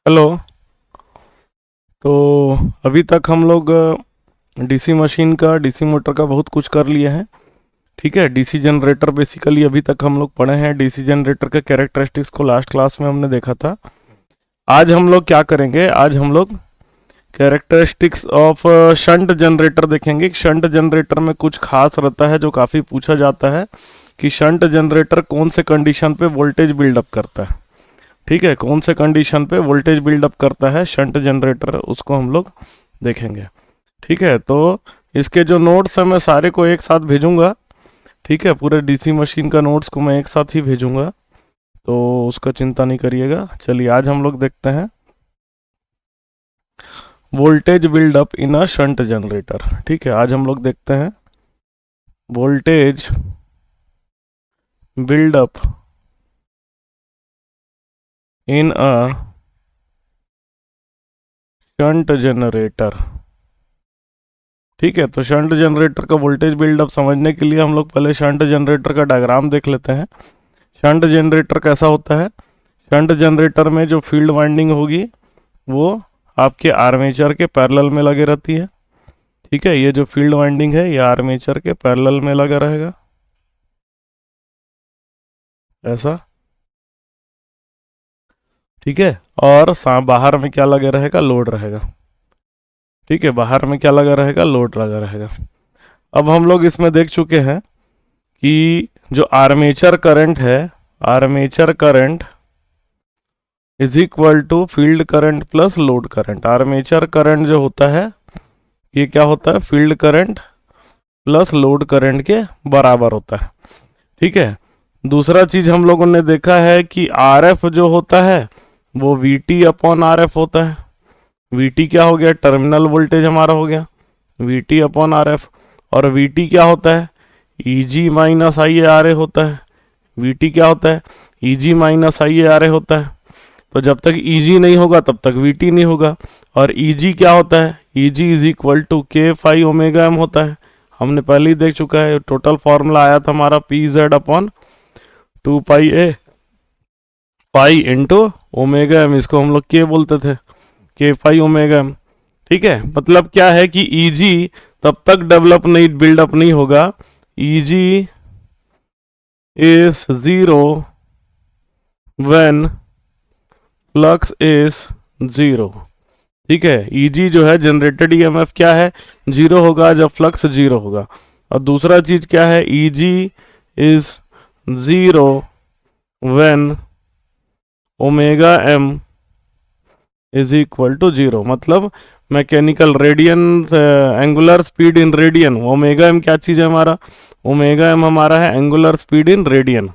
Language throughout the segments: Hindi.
हेलो। तो अभी तक हम लोग डीसी मशीन का, डीसी मोटर का बहुत कुछ कर लिए हैं। ठीक है, डीसी जनरेटर बेसिकली अभी तक हम लोग पढ़े हैं। डीसी जनरेटर के कैरेक्टरिस्टिक्स को लास्ट क्लास में हमने देखा था। आज हम लोग क्या करेंगे, आज हम लोग कैरेक्टरिस्टिक्स ऑफ शंट जनरेटर देखेंगे। शंट जनरेटर में कुछ खास रहता है जो काफ़ी पूछा जाता है कि शंट जनरेटर कौन से कंडीशन पे वोल्टेज बिल्डअप करता है। ठीक है, कौन से कंडीशन पे वोल्टेज बिल्डअप करता है शंट जनरेटर, उसको हम लोग देखेंगे। ठीक है, तो इसके जो नोट्स हैं मैं सारे को एक साथ भेजूंगा। ठीक है, पूरे डीसी मशीन का नोट्स को मैं एक साथ ही भेजूंगा, तो उसका चिंता नहीं करिएगा। चलिए आज हम लोग देखते हैं वोल्टेज बिल्डअप इन अ शंट जनरेटर। ठीक है, आज हम लोग देखते हैं वोल्टेज बिल्डअप इन अ शंट जनरेटर। ठीक है, तो शंट जनरेटर का वोल्टेज बिल्डअप समझने के लिए हम लोग पहले शंट जनरेटर का डायग्राम देख लेते हैं। शंट जनरेटर कैसा होता है। शंट जनरेटर में जो फील्ड वाइंडिंग होगी वो आपके आर्मेचर के पैरेलल में लगे रहती है। ठीक है, ये जो फील्ड वाइंडिंग है ये आर्मेचर के पैरेलल में लगा रहेगा ऐसा। ठीक है, और बाहर में क्या लगा रहेगा, लोड रहेगा। ठीक है, बाहर में क्या लगा रहेगा, लोड लगा रहेगा। अब हम लोग इसमें देख चुके हैं कि जो आर्मेचर करंट है, armature current is equal to field current plus load current. Armature current जो होता है ये क्या होता है, field current plus load current के बराबर होता है। ठीक है, दूसरा चीज हम लोगों ने देखा है कि आर एफ जो होता है वो we T upon R F होता है। वी टी क्या हो गया, टर्मिनल वोल्टेज हमारा हो गया we T upon R F. और वी टी क्या होता है, ई जी माइनस आई ए आर ए होता है। वी टी क्या होता है, ई जी माइनस आई ए आर ए होता है। तो जब तक ई जी नहीं होगा तब तक वी टी नहीं होगा। और ई जी क्या होता है, ई G is equal to K phi omega M होता है। हमने पहले ही देख चुका है, टोटल फॉर्मूला आया था हमारा पी जेड अपॉन टू पाई ए पाई इंटू ओमेगा एम। इसको हम लोग के बोलते थे, के फाई ओमेगा एम। ठीक है, मतलब क्या है कि ई जी तब तक डेवलप नहीं, बिल्डअप नहीं होगा। E G is zero when flux is zero. ठीक है, ईजी जो है जनरेटेड ईएमएफ क्या है, जीरो होगा जब फ्लक्स जीरो होगा। और दूसरा चीज क्या है, E G is zero when omega M is equal to zero. मतलब mechanical radian, angular speed in radian. Omega M क्या चीज है हमारा, ओमेगा एम हमारा है एंगुलर स्पीड इन रेडियन।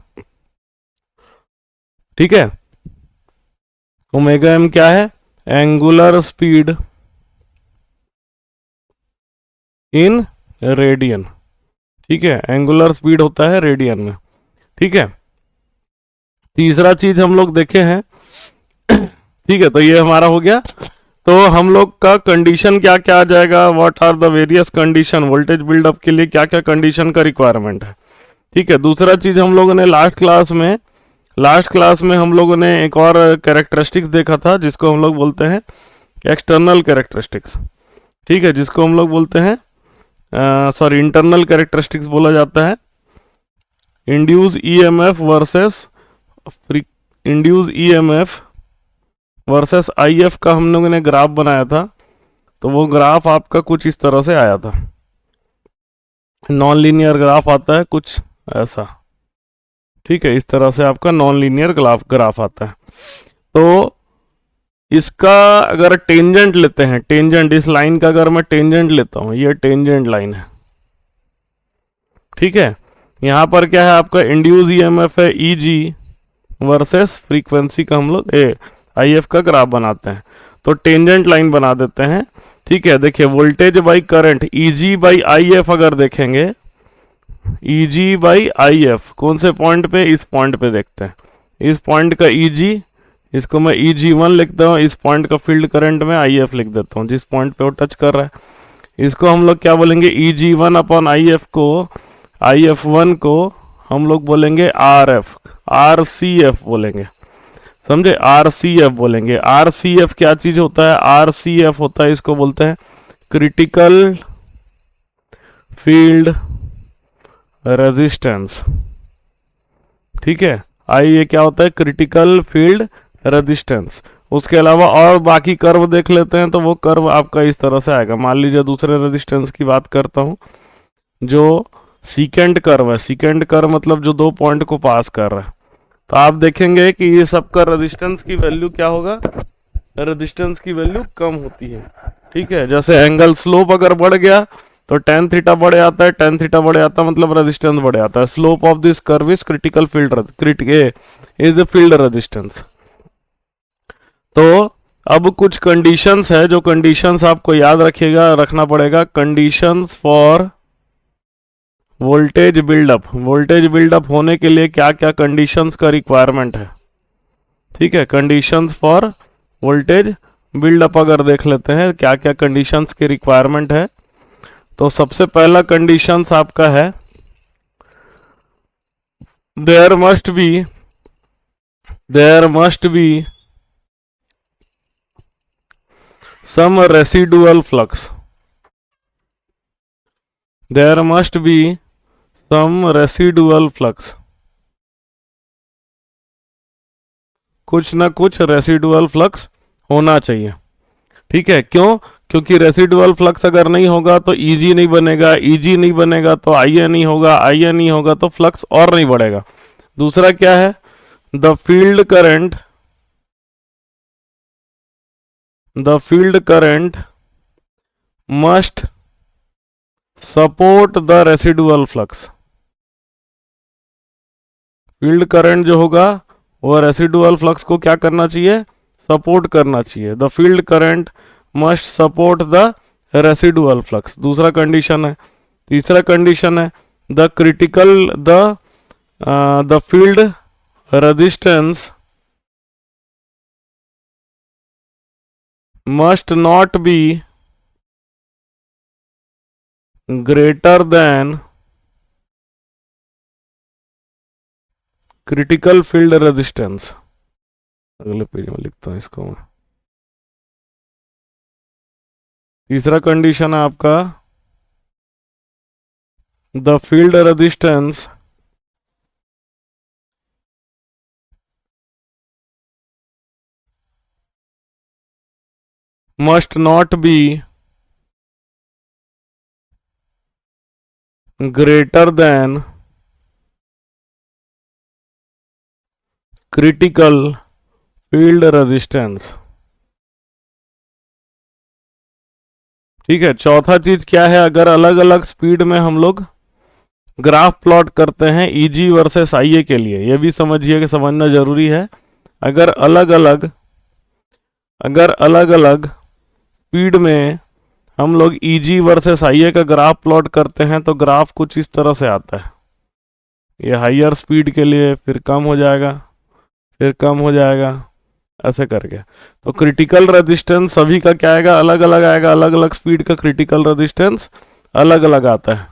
ठीक है, ओमेगा एम क्या है, एंगुलर स्पीड इन रेडियन। ठीक है, एंगुलर स्पीड होता है रेडियन में। ठीक है, तीसरा चीज हम लोग देखे हैं। ठीक है, तो ये हमारा हो गया। तो हम लोग का कंडीशन क्या क्या आ जाएगा, what are the various condition, voltage buildup के लिए क्या क्या कंडीशन का रिक्वायरमेंट है। ठीक है, दूसरा चीज हम लोगों ने लास्ट क्लास में हम लोगों ने एक और कैरेक्टरिस्टिक्स देखा था जिसको हम लोग बोलते हैं एक्सटर्नल कैरेक्टरिस्टिक्स। ठीक है, जिसको हम लोग बोलते हैं सॉरी इंटरनल कैरेक्टरिस्टिक्स बोला जाता है। Induce EMF versus induce EMF versus if का हम लोगों ने ग्राफ बनाया था। तो वो ग्राफ आपका कुछ इस तरह से आया था, नॉन लीनियर ग्राफ आता है कुछ ऐसा। ठीक है, इस तरह से आपका नॉन लीनियर ग्राफ आता है। तो इसका अगर टेंजेंट लेते हैं, टेंजेंट इस लाइन का अगर मैं टेंजेंट लेता हूं, ये टेंजेंट लाइन है। ठीक है, यहां पर क्या है आपका इंड्यूस ईएमएफ है ई जी वर्सेस फ्रीक्वेंसी का हम लोग आई एफ का ग्राफ बनाते हैं। तो टेंजेंट लाइन बना देते हैं। ठीक है, देखिए voltage by current E G by I F अगर देखेंगे, ई जी बाई आई एफ कौन से पॉइंट पे, इस पॉइंट पे देखते हैं। इस पॉइंट का ई जी, इसको मैं ई जी वन लिखता हूँ। इस पॉइंट का फील्ड करंट में आई एफ लिख देता हूँ, जिस पॉइंट पे वो टच कर रहा है। इसको हम लोग क्या बोलेंगे, E G one upon I F को, आई एफ वन को हम लोग बोलेंगे R F, R C F बोलेंगे। समझे। RCF बोलेंगे। RCF क्या चीज होता है? RCF होता है, इसको बोलते हैं क्रिटिकल फील्ड रेजिस्टेंस। ठीक है, ये क्या होता है? Critical field resistance. उसके अलावा और बाकी कर्व देख लेते हैं, तो वो कर्व आपका इस तरह से आएगा। मान लीजिए दूसरे रेजिस्टेंस की बात करता हूं, जो सीकेंड कर्व है। सीकेंड कर्व मतलब जो दो पॉइंट को पास कर रहा है। तो आप देखेंगे कि ये सबका रेजिस्टेंस की वैल्यू क्या होगा? रेजिस्टेंस की वैल्यू कम होती है। ठीक है, जैसे एंगल स्लोप अगर बढ़ गया तो tan थीटा बढ़ जाता है, tan थीटा बढ़ जाता है मतलब रेजिस्टेंस बढ़ जाता है। Slope of this curve is critical field is field resistance. तो अब कुछ कंडीशंस है, जो कंडीशंस आपको याद रखना पड़ेगा। Conditions for voltage buildup. Voltage buildup होने के लिए क्या क्या कंडीशंस का रिक्वायरमेंट है? ठीक है, कंडीशंस फॉर वोल्टेज बिल्डअप अगर देख लेते हैं क्या क्या कंडीशंस की रिक्वायरमेंट है, तो सबसे पहला कंडीशंस आपका है there must be some residual flux. There must be some residual flux. कुछ ना कुछ रेसिडुअल फ्लक्स होना चाहिए। ठीक है, क्यों? क्योंकि रेसिडुअल फ्लक्स अगर नहीं होगा तो ईजी नहीं बनेगा, ईजी नहीं बनेगा तो आईए नहीं होगा, आईए नहीं होगा तो फ्लक्स और नहीं बढ़ेगा। दूसरा क्या है? The field current must support the residual flux. Field current जो होगा वो रेसिडुअल फ्लक्स को क्या करना चाहिए? सपोर्ट करना चाहिए। The field current must support the residual flux, दूसरा कंडीशन है। तीसरा कंडीशन है the field resistance must not be greater than critical field resistance. अगले पेज में लिखता हूं इसको मैं। तीसरा कंडीशन है आपका the field resistance must not be greater than critical field resistance. ठीक है, चौथा चीज क्या है? अगर अलग अलग स्पीड में हम लोग ग्राफ प्लॉट करते हैं ईजी वर्सेस आईए के लिए, ये भी समझिए कि समझना जरूरी है। अगर अलग अलग स्पीड में हम लोग ईजी वर्सेस आईए का ग्राफ प्लॉट करते हैं तो ग्राफ कुछ इस तरह से आता है। ये हाइयर स्पीड के लिए, फिर कम हो जाएगा, फिर कम हो जाएगा, ऐसे करके। तो क्रिटिकल रेजिस्टेंस सभी का क्या आएगा? अलग अलग आएगा। अलग अलग स्पीड का क्रिटिकल रेजिस्टेंस अलग अलग आता है।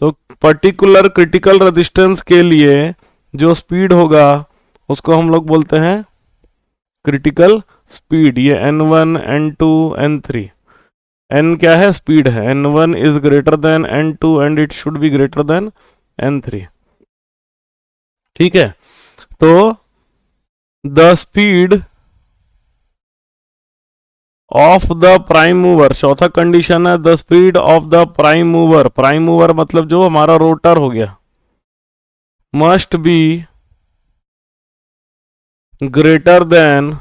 तो पर्टिकुलर क्रिटिकल रेजिस्टेंस के लिए जो स्पीड होगा उसको हम लोग बोलते हैं क्रिटिकल स्पीड। ये N1 N2 N3, N क्या है? स्पीड है। N1 is greater than N2 and it should be greater than N3। ठीक है, तो the speed of the prime mover, चौथा कंडीशन है the speed of the prime mover. Prime mover मतलब जो हमारा रोटर हो गया, must be greater than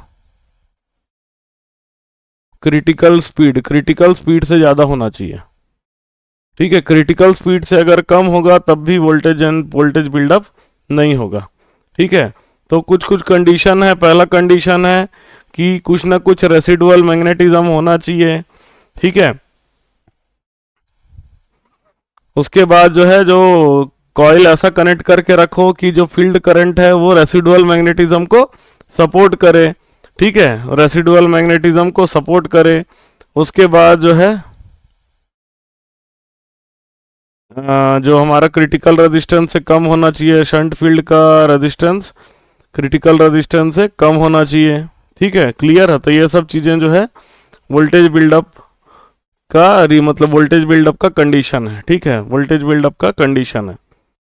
critical speed. Critical speed से ज्यादा होना चाहिए। ठीक है, क्रिटिकल स्पीड से अगर कम होगा तब भी वोल्टेज बिल्डअप नहीं होगा। ठीक है, तो कुछ कुछ कंडीशन है। पहला कंडीशन है कि कुछ ना कुछ रेसिडुअल मैग्नेटिज्म होना चाहिए। ठीक है, उसके बाद जो है, जो कॉइल ऐसा कनेक्ट करके रखो कि जो फील्ड करंट है वो रेसिडुअल मैग्नेटिज्म को सपोर्ट करे। ठीक है, रेसिडुअल मैग्नेटिज्म को सपोर्ट करे। उसके बाद जो है जो हमारा क्रिटिकल रेजिस्टेंस से कम होना चाहिए, शंट फील्ड का रेजिस्टेंस क्रिटिकल रेजिस्टेंस से कम होना चाहिए। ठीक है, क्लियर है। तो ये सब चीज़ें जो है वोल्टेज बिल्डअप का मतलब वोल्टेज बिल्डअप का कंडीशन है। ठीक है, वोल्टेज बिल्डअप का कंडीशन है।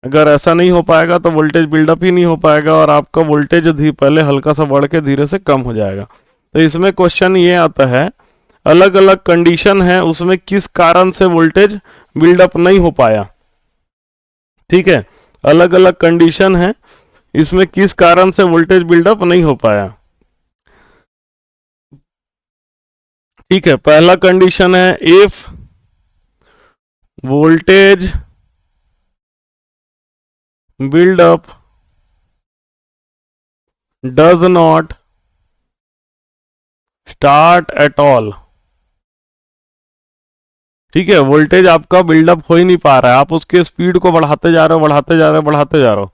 अगर ऐसा नहीं हो पाएगा तो वोल्टेज बिल्डअप ही नहीं हो पाएगा और आपका वोल्टेज पहले हल्का सा बढ़ के धीरे से कम हो जाएगा। तो इसमें क्वेश्चन ये आता है, अलग अलग कंडीशन है, उसमें किस कारण से वोल्टेज बिल्डअप नहीं हो पाया। ठीक है, अलग अलग कंडीशन है, इसमें किस कारण से वोल्टेज बिल्डअप नहीं हो पाया। ठीक है, पहला कंडीशन है if voltage buildup does not start at all। ठीक है, वोल्टेज आपका बिल्डअप हो ही नहीं पा रहा है, आप उसके स्पीड को बढ़ाते जा रहे हो, बढ़ाते जा रहे हो, बढ़ाते जा रहे हो,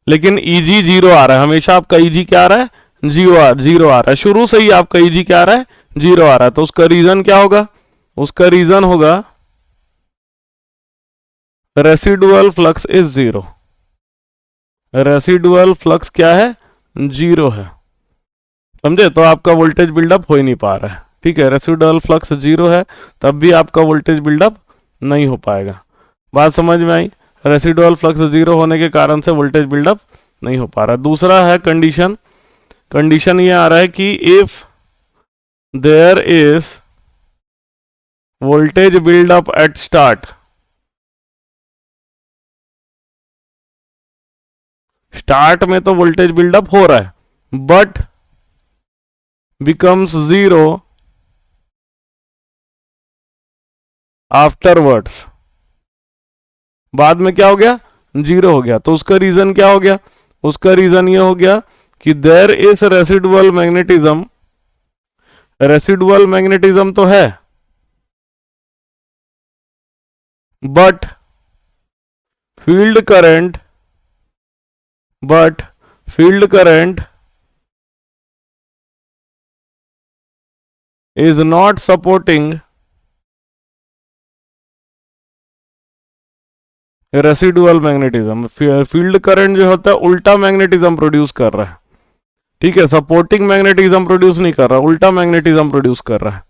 लेकिन ईजी जीरो आ रहा है। हमेशा आपका ईजी क्या आ रहा है? जीरो आ रहा है। शुरू से ही आपका ईजी क्या आ रहा है? जीरो आ रहा है। तो उसका रीजन क्या होगा? उसका रीजन होगा residual flux is zero. Residual flux क्या है? जीरो है। समझे? तो आपका वोल्टेज बिल्डअप हो ही नहीं पा रहा है। ठीक है, रेसिडुअल फ्लक्स जीरो है, तब भी आपका वोल्टेज बिल्डअप नहीं हो पाएगा। बात समझ में आई? रेसिडुअल फ्लक्स जीरो होने के कारण से वोल्टेज बिल्डअप नहीं हो पा रहा है। दूसरा है कंडीशन ये आ रहा है कि if there is voltage buildup at start में तो वोल्टेज बिल्डअप हो रहा है, बट बिकम्स जीरो आफ्टरवर्ड्स। बाद में क्या हो गया? जीरो हो गया। तो उसका रीजन क्या हो गया? उसका रीजन ये हो गया कि there is residual magnetism. Residual magnetism तो है, but field current is not supporting residual magnetism. Field current जो होता है उल्टा मैग्नेटिज्म प्रोड्यूस कर रहा है। ठीक है, सपोर्टिंग मैग्नेटिज्म प्रोड्यूस नहीं कर रहा, उल्टा मैग्नेटिज्म प्रोड्यूस कर रहा है।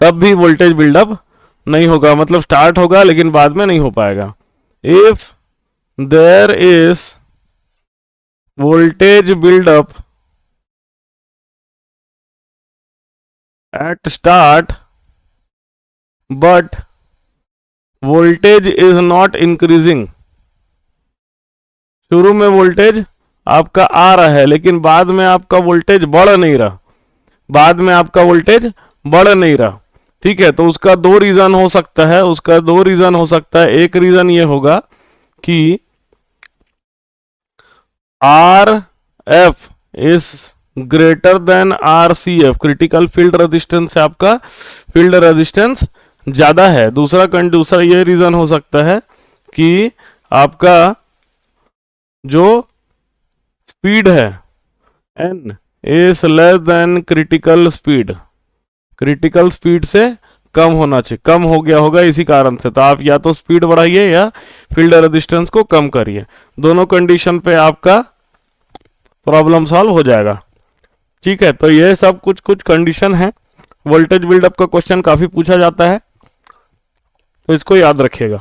तब भी वोल्टेज बिल्डअप नहीं होगा, मतलब स्टार्ट होगा लेकिन बाद में नहीं हो पाएगा। If there is voltage buildup at start but voltage is not increasing। शुरू में वोल्टेज आपका आ रहा है लेकिन बाद में आपका वोल्टेज बढ़ नहीं रहा, बाद में आपका वोल्टेज बढ़ नहीं रहा। ठीक है, तो उसका दो रीजन हो सकता है, उसका दो रीजन हो सकता है। एक रीजन ये होगा कि R F is greater than R C F, critical field resistance से आपका फील्ड रेजिस्टेंस ज्यादा है। दूसरा ये रीजन हो सकता है कि आपका जो स्पीड है N is less than critical speed, critical speed से कम होना चाहिए, कम हो गया होगा इसी कारण से। तो आप या तो स्पीड बढ़ाइए या फील्ड रेजिस्टेंस को कम करिए, दोनों कंडीशन पे आपका प्रॉब्लम सॉल्व हो जाएगा। ठीक है, तो ये सब कुछ कंडीशन है। वोल्टेज बिल्डअप का क्वेश्चन काफी पूछा जाता है, तो इसको याद रखिएगा।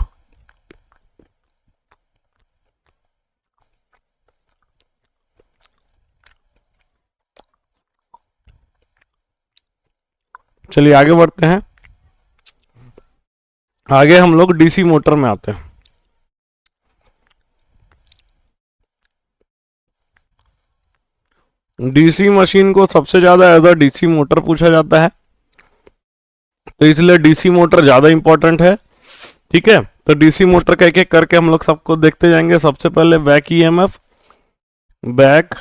चलिए आगे बढ़ते हैं। आगे हम लोग डीसी मोटर में आते हैं। डीसी मशीन को सबसे ज्यादा एज अ डीसी मोटर पूछा जाता है, तो इसलिए डीसी मोटर ज्यादा इंपॉर्टेंट है। ठीक है, तो डीसी मोटर का एक एक करके हम लोग सबको देखते जाएंगे। सबसे पहले बैक ईएमएफ, बैक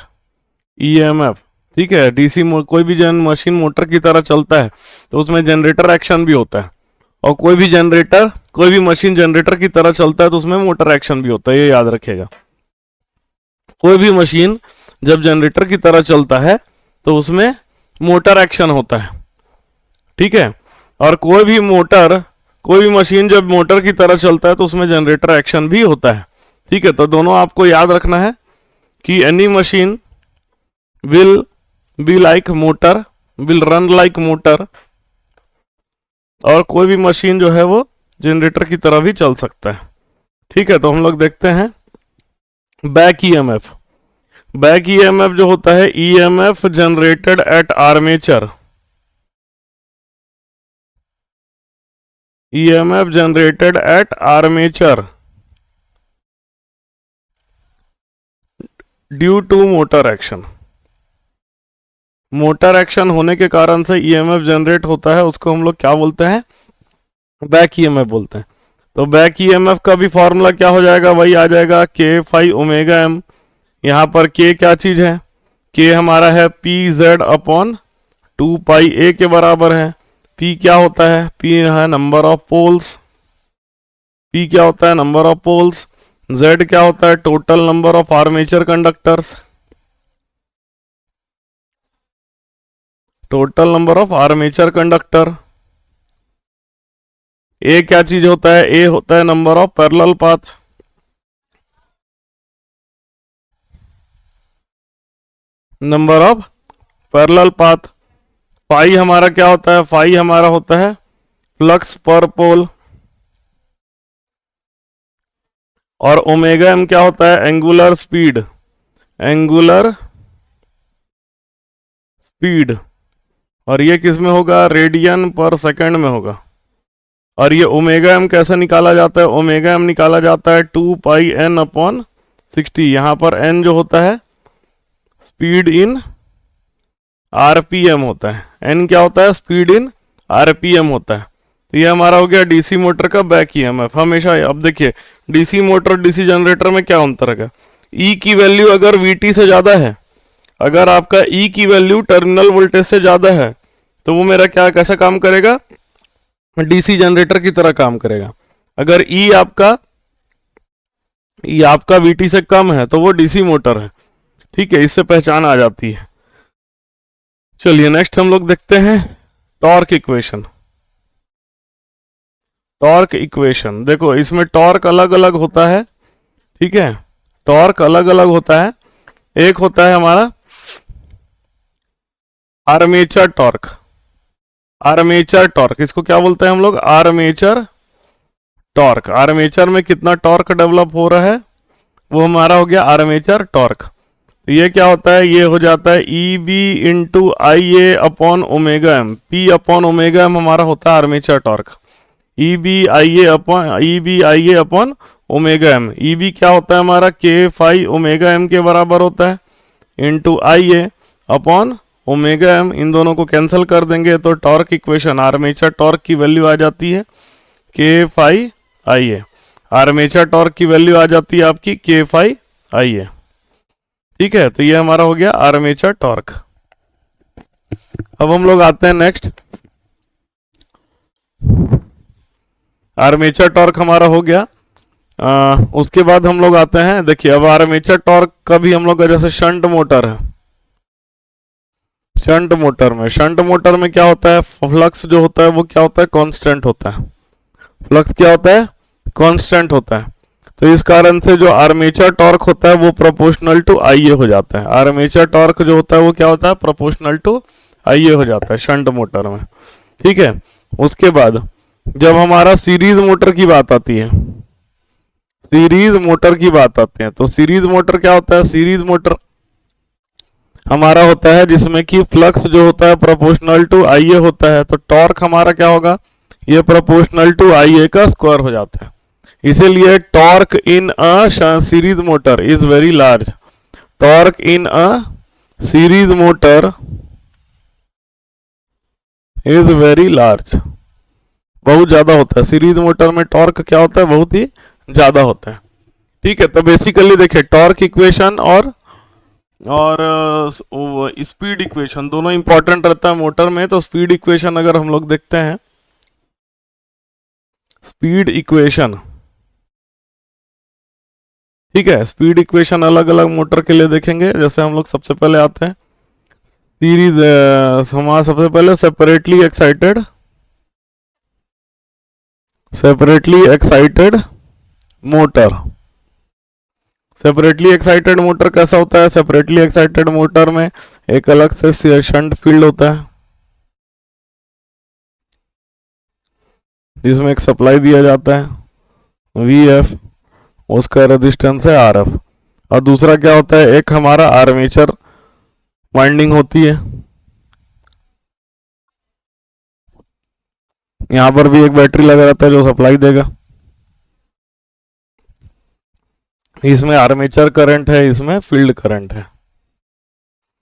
ईएमएफ। ठीक है, डीसी कोई भी मशीन मोटर की तरह चलता है तो उसमें जनरेटर एक्शन भी होता है, और कोई भी मशीन जनरेटर की तरह चलता है तो उसमें मोटर एक्शन भी होता है, ये याद रखिएगा। कोई भी मशीन जब जनरेटर की तरह चलता है तो उसमें मोटर एक्शन होता है। ठीक है, और कोई भी मशीन जब मोटर की तरह चलता है तो उसमें जनरेटर एक्शन भी होता है। ठीक है, तो दोनों आपको याद रखना है कि any machine will be like motor, will run like motor, और कोई भी मशीन जो है वो जनरेटर की तरह भी चल सकता है। ठीक है, तो हम लोग देखते हैं बैक ईएमएफ। बैक ईएमएफ जो होता है EMF generated at armature, EMF generated at armature due to motor action. Motor action होने के कारण से ईएमएफ जनरेट होता है, उसको हम लोग क्या बोलते हैं, बैक ईएमएफ बोलते हैं। तो बैक ईएमएफ का भी फॉर्मूला क्या हो जाएगा, वही आ जाएगा के फाई ओमेगा एम। यहाँ पर के क्या चीज है, के हमारा है पी जेड अपॉन 2 पाई ए के बराबर है। पी क्या होता है, पी है नंबर ऑफ पोल्स, पी क्या होता है, नंबर ऑफ पोल्स। जेड क्या होता है, total number of armature conductors, total number of armature conductor. A क्या चीज होता है, ए होता है number of parallel path, number of parallel path. Phi हमारा क्या होता है, फाई हमारा होता है फ्लक्स पर पोल, और ओमेगा एम क्या होता है, एंगुलर स्पीड, एंगुलर स्पीड। और ये किस में होगा, रेडियन पर सेकंड में होगा। और ये ओमेगा एम कैसे निकाला जाता है, ओमेगा एम निकाला जाता है 2 पाई एन अपॉन 60। यहाँ पर एन जो होता है स्पीड इन आरपीएम होता है, एन क्या होता है, स्पीड इन आरपीएम होता है। तो ये हमारा हो गया डीसी मोटर का बैक ईएमएफ हमेशा। अब देखिए डीसी मोटर डीसी जनरेटर में क्या अंतर है, ई की वैल्यू अगर वीटी से ज्यादा है, अगर आपका ई की वैल्यू टर्मिनल वोल्टेज से ज्यादा है, तो वो मेरा क्या कैसा काम करेगा, डीसी जनरेटर की तरह काम करेगा। अगर ई आपका वीटी से कम है तो वो डीसी मोटर है। ठीक है, इससे पहचान आ जाती है। चलिए नेक्स्ट हम लोग देखते हैं टॉर्क इक्वेशन। टॉर्क इक्वेशन देखो, इसमें टॉर्क अलग अलग होता है। ठीक है, टॉर्क अलग अलग होता है। एक होता है हमारा आर्मेचर टॉर्क, आर्मेचर टॉर्क, इसको क्या बोलते हैं हम लोग, आर्मेचर टॉर्क। आर्मेचर में कितना टॉर्क डेवलप हो रहा है वो हमारा हो गया आर्मेचर टॉर्क। तो ये क्या होता है, ये हो जाता है E B into I A upon omega M. P upon omega M हमारा होता है armature torque, E B I A upon omega M. E B क्या होता है हमारा, के फाई ओमेगा एम के बराबर होता है, into I A upon omega M. इन दोनों को कैंसिल कर देंगे तो टॉर्क इक्वेशन आर्मेचर टॉर्क की वैल्यू आ जाती है के phi I A. Armature torque की वैल्यू आ जाती है आपकी के फाई आई ए। ठीक है, तो ये हमारा हो गया आर्मेचर टॉर्क। अब हम लोग आते हैं नेक्स्ट, आर्मेचर टॉर्क हमारा हो गया। उसके बाद हम लोग आते हैं, देखिए अब आर्मेचर टॉर्क का भी हम लोग का जैसे शंट मोटर है, शंट मोटर में क्या होता है, फ्लक्स जो होता है वो क्या होता है, कांस्टेंट होता है। फ्लक्स क्या होता है, कांस्टेंट होता है। तो इस कारण से जो आर्मेचर टॉर्क होता है वो प्रोपोर्शनल टू आईए हो जाता है। आर्मेचर टॉर्क जो होता है वो क्या होता है, प्रोपोर्शनल टू आईए हो जाता है शंट मोटर में। ठीक है, उसके बाद जब हमारा सीरीज मोटर की बात आती है, सीरीज मोटर की बात आती है, तो सीरीज मोटर क्या होता है, सीरीज मोटर हमारा होता है जिसमें कि फ्लक्स जो होता है प्रोपोर्शनल टू आईए होता है। तो टॉर्क हमारा क्या होगा, ये प्रोपोर्शनल टू आईए का स्क्वायर हो जाता है। इसीलिए torque in a series motor is very large. Torque in a series motor is very large, बहुत ज्यादा होता है। सीरीज मोटर में टॉर्क क्या होता है, बहुत ही ज्यादा होता है। ठीक है, तो बेसिकली देखिए टॉर्क इक्वेशन और स्पीड इक्वेशन दोनों इंपॉर्टेंट रहता है मोटर में। तो स्पीड इक्वेशन अगर हम लोग देखते हैं, स्पीड इक्वेशन, ठीक है, स्पीड इक्वेशन अलग अलग मोटर के लिए देखेंगे। जैसे हम लोग सबसे पहले आते हैं सीरीज, हमारा सबसे पहले separately excited motor. Separately excited motor कैसा होता है? सेपरेटली एक्साइटेड मोटर में एक अलग से शंट फील्ड होता है, जिसमें एक सप्लाई दिया जाता है VF, उसका रेजिस्टेंस है RF। और दूसरा क्या होता है? एक हमारा आर्मेचर वाइंडिंग होती है, यहां पर भी एक बैटरी लगा रहता है जो सप्लाई देगा। इसमें आर्मेचर करंट है, इसमें फील्ड करंट है।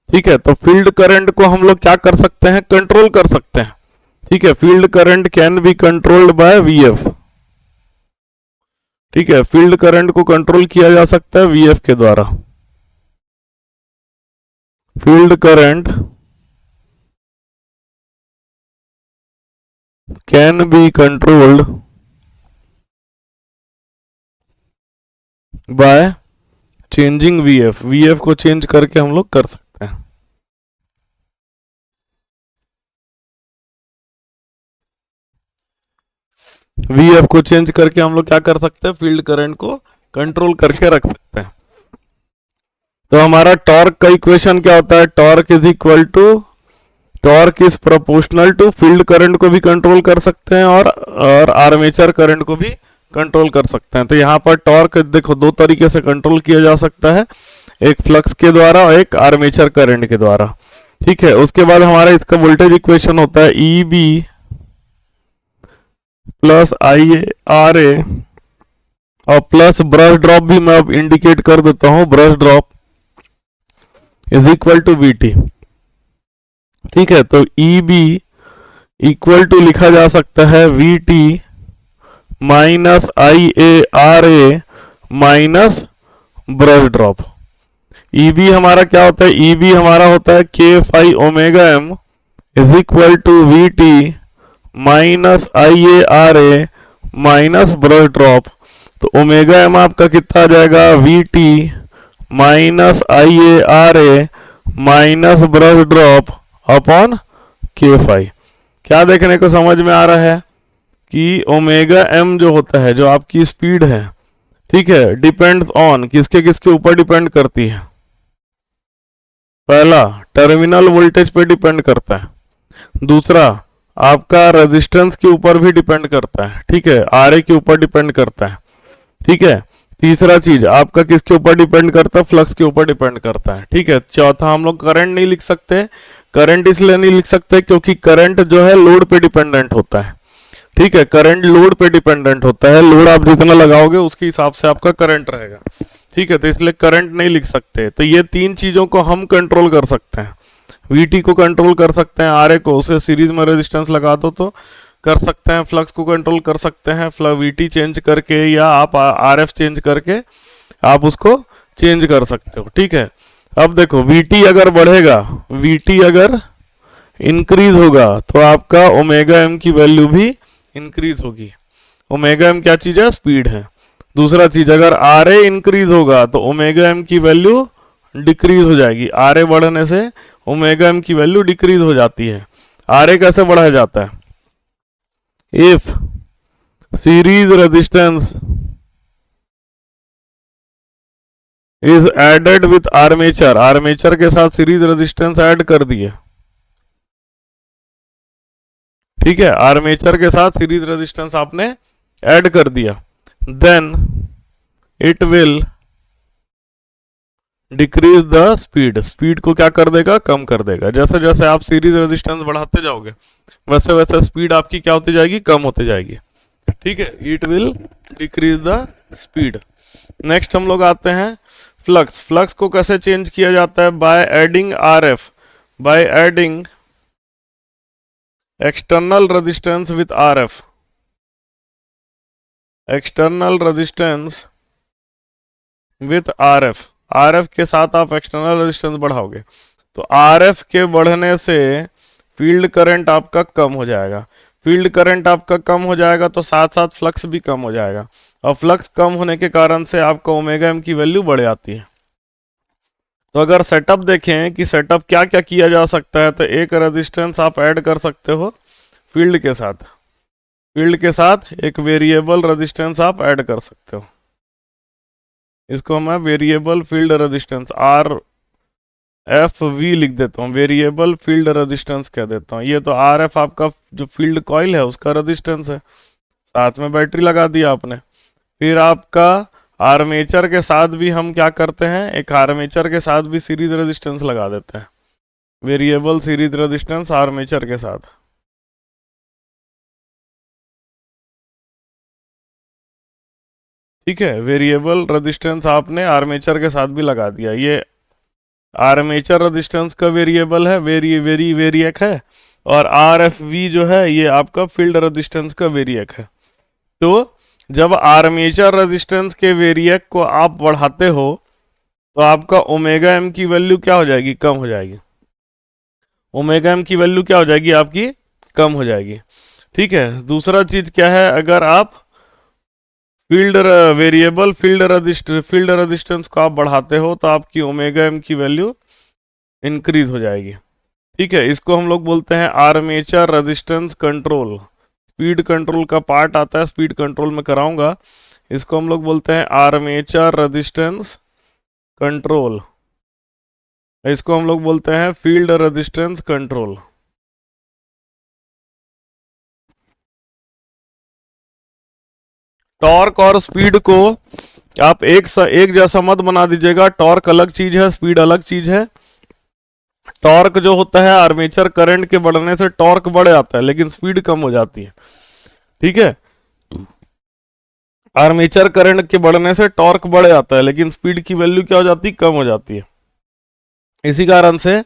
ठीक है, तो फील्ड करंट को हम लोग क्या कर सकते हैं? कंट्रोल कर सकते हैं। ठीक है, field current can be controlled by VF। ठीक है, फील्ड करंट को कंट्रोल किया जा सकता है VF के द्वारा। Field current can be controlled by changing VF। VF को चेंज करके हम लोग कर सकते हैं। VF को चेंज करके हम लोग क्या कर सकते हैं? फील्ड करंट को कंट्रोल करके रख सकते हैं। तो हमारा टॉर्क का इक्वेशन क्या होता है? Torque is equal to, torque is proportional to, field current को भी कंट्रोल कर सकते हैं और आर्मेचर करंट को भी कंट्रोल कर सकते हैं। तो यहाँ पर टॉर्क देखो दो तरीके से कंट्रोल किया जा सकता है, एक फ्लक्स के द्वारा और एक आर्मेचर करंट के द्वारा। ठीक है, उसके बाद हमारा इसका वोल्टेज इक्वेशन होता है EB प्लस IRA और प्लस ब्रश ड्रॉप भी मैं अब इंडिकेट कर देता हूं, brush drop is equal to VT। ठीक है, तो EB इक्वल टू लिखा जा सकता है VT minus IARA minus brush drop. EB हमारा क्या होता है? EB हमारा होता है K phi omega M is equal to VT minus IARA minus brush drop. तो ओमेगा M आपका कितना आ जाएगा? VT minus IARA minus brush drop upon K phi। क्या देखने को समझ में आ रहा है कि ओमेगा M जो होता है, जो आपकी स्पीड है, ठीक है, डिपेंड्स ऑन, किसके किसके ऊपर डिपेंड करती है? पहला, टर्मिनल वोल्टेज पे डिपेंड करता है। दूसरा, आपका रेजिस्टेंस के ऊपर भी डिपेंड करता है। ठीक है, RA के ऊपर डिपेंड करता है। ठीक है, तीसरा चीज आपका किसके ऊपर डिपेंड करता है? फ्लक्स के ऊपर डिपेंड करता है। ठीक है, चौथा, हम लोग करंट नहीं लिख सकते। करंट इसलिए नहीं लिख सकते क्योंकि करंट जो है लोड पे डिपेंडेंट होता है। ठीक है, करंट लोड पे डिपेंडेंट होता है, लोड आप जितना लगाओगे उसके हिसाब से आपका करंट रहेगा। ठीक है, तो इसलिए करंट नहीं लिख सकते। तो ये तीन चीजों को हम कंट्रोल कर सकते हैं। VT को कंट्रोल कर सकते हैं, RA को, उसे सीरीज में रेजिस्टेंस लगा दो तो कर सकते हैं। फ्लक्स को कंट्रोल कर सकते हैं, VT चेंज करके, या आप RF चेंज करके आप उसको चेंज कर सकते हो। ठीक है, अब देखो VT अगर बढ़ेगा, VT अगर इंक्रीज होगा तो आपका ओमेगा M की वैल्यू भी इंक्रीज होगी। ओमेगा M क्या चीज है? स्पीड है। दूसरा चीज, अगर RA इंक्रीज होगा तो ओमेगा M की वैल्यू डिक्रीज हो जाएगी। RA बढ़ने से ओमेगा M की वैल्यू डिक्रीज हो जाती है। RA कैसे बढ़ाया जाता है? If series resistance is added with armature, armature के साथ सीरीज रेजिस्टेंस ऐड कर दिए। ठीक है, आर्मेचर के साथ सीरीज रेजिस्टेंस आपने ऐड कर दिया, then it will decrease the speed. Speed को क्या कर देगा? कम कर देगा। जैसे जैसे आप सीरीज रेजिस्टेंस बढ़ाते जाओगे वैसे वैसे स्पीड आपकी क्या होती जाएगी? कम होती जाएगी। ठीक है, it will decrease the speed. Next हम लोग आते हैं फ्लक्स। फ्लक्स को कैसे चेंज किया जाता है? By adding RF, by adding external resistance with RF, external resistance with RF। RF के साथ आप एक्सटर्नल रेजिस्टेंस बढ़ाओगे तो RF के बढ़ने से फील्ड करंट आपका कम हो जाएगा। फील्ड करंट आपका कम हो जाएगा तो साथ साथ फ्लक्स भी कम हो जाएगा, और फ्लक्स कम होने के कारण से आपका ओमेगा M की वैल्यू बढ़ जाती है। तो अगर सेटअप देखें कि सेटअप क्या क्या किया जा सकता है, तो एक रेजिस्टेंस आप ऐड कर सकते हो फील्ड के साथ, फील्ड के साथ एक वेरिएबल रेजिस्टेंस आप ऐड कर सकते हो। इसको मैं variable field resistance R F V लिख देता हूँ, वेरिएबल फील्ड रेजिस्टेंस कह देता हूँ। ये तो आर एफ आपका जो फील्ड कॉइल है उसका रेजिस्टेंस है, साथ में बैटरी लगा दिया आपने। फिर आपका आर्मेचर के साथ भी हम क्या करते हैं, एक आर्मेचर के साथ भी सीरीज रेजिस्टेंस लगा देते हैं, वेरिएबल सीरीज रेजिस्टेंस आर्मेचर के साथ। ठीक है, वेरिएबल रेजिस्टेंस आपने आर्मेचर के साथ भी लगा दिया। ये आर्मेचर रेजिस्टेंस का वेरिएबल है, वेरिएक है, और आर एफ वी जो है ये आपका फील्ड रेजिस्टेंस का वेरिएक है। तो जब आर्मेचर रेजिस्टेंस के वेरिएक को आप बढ़ाते हो तो आपका ओमेगा एम की वैल्यू क्या हो जाएगी, कम हो जाएगी। ओमेगा एम की वैल्यू क्या हो जाएगी आपकी, कम हो जाएगी। ठीक है, दूसरा चीज क्या है, अगर आप वेरिएबल फील्ड रेजिस्टेंस को आप बढ़ाते हो तो आपकी ओमेगा एम की वैल्यू इंक्रीज हो जाएगी। ठीक है, इसको हम लोग बोलते हैं armature resistance control. Speed control का पार्ट आता है, स्पीड कंट्रोल में कराऊंगा। इसको हम लोग बोलते हैं आर्मेचर रेजिस्टेंस कंट्रोल, इसको हम लोग बोलते हैं फील्ड रेजिस्टेंस कंट्रोल। टॉर्क और स्पीड को आप एक जैसा मत बना दीजिएगा। टॉर्क अलग चीज है, स्पीड अलग चीज है। टॉर्क जो होता है आर्मेचर करंट के बढ़ने से टॉर्क बढ़ जाता है लेकिन स्पीड कम हो जाती है। ठीक है, आर्मेचर करंट के बढ़ने से टॉर्क बढ़ जाता है लेकिन स्पीड की वैल्यू क्या हो जाती है, कम हो जाती है। इसी कारण से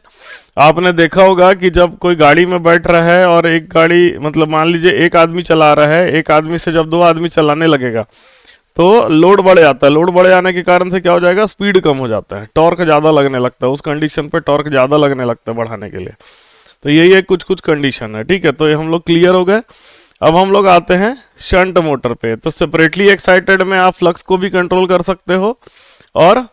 आपने देखा होगा कि जब कोई गाड़ी में बैठ रहा है और एक गाड़ी, मतलब मान लीजिए एक आदमी चला रहा है, एक आदमी से जब दो आदमी चलाने लगेगा तो लोड बढ़ जाता है। लोड बढ़ जाने के कारण से क्या हो जाएगा, स्पीड कम हो जाता है, टॉर्क ज़्यादा लगने लगता है। उस कंडीशन पे टॉर्क ज़्यादा लगने लगता है बढ़ाने के लिए। तो यही है कुछ कुछ कंडीशन है। ठीक है, तो ये हम लोग क्लियर हो गए। अब हम लोग आते हैं शंट मोटर पे। तो सेपरेटली एक्साइटेड में आप फ्लक्स को भी कंट्रोल कर सकते हो और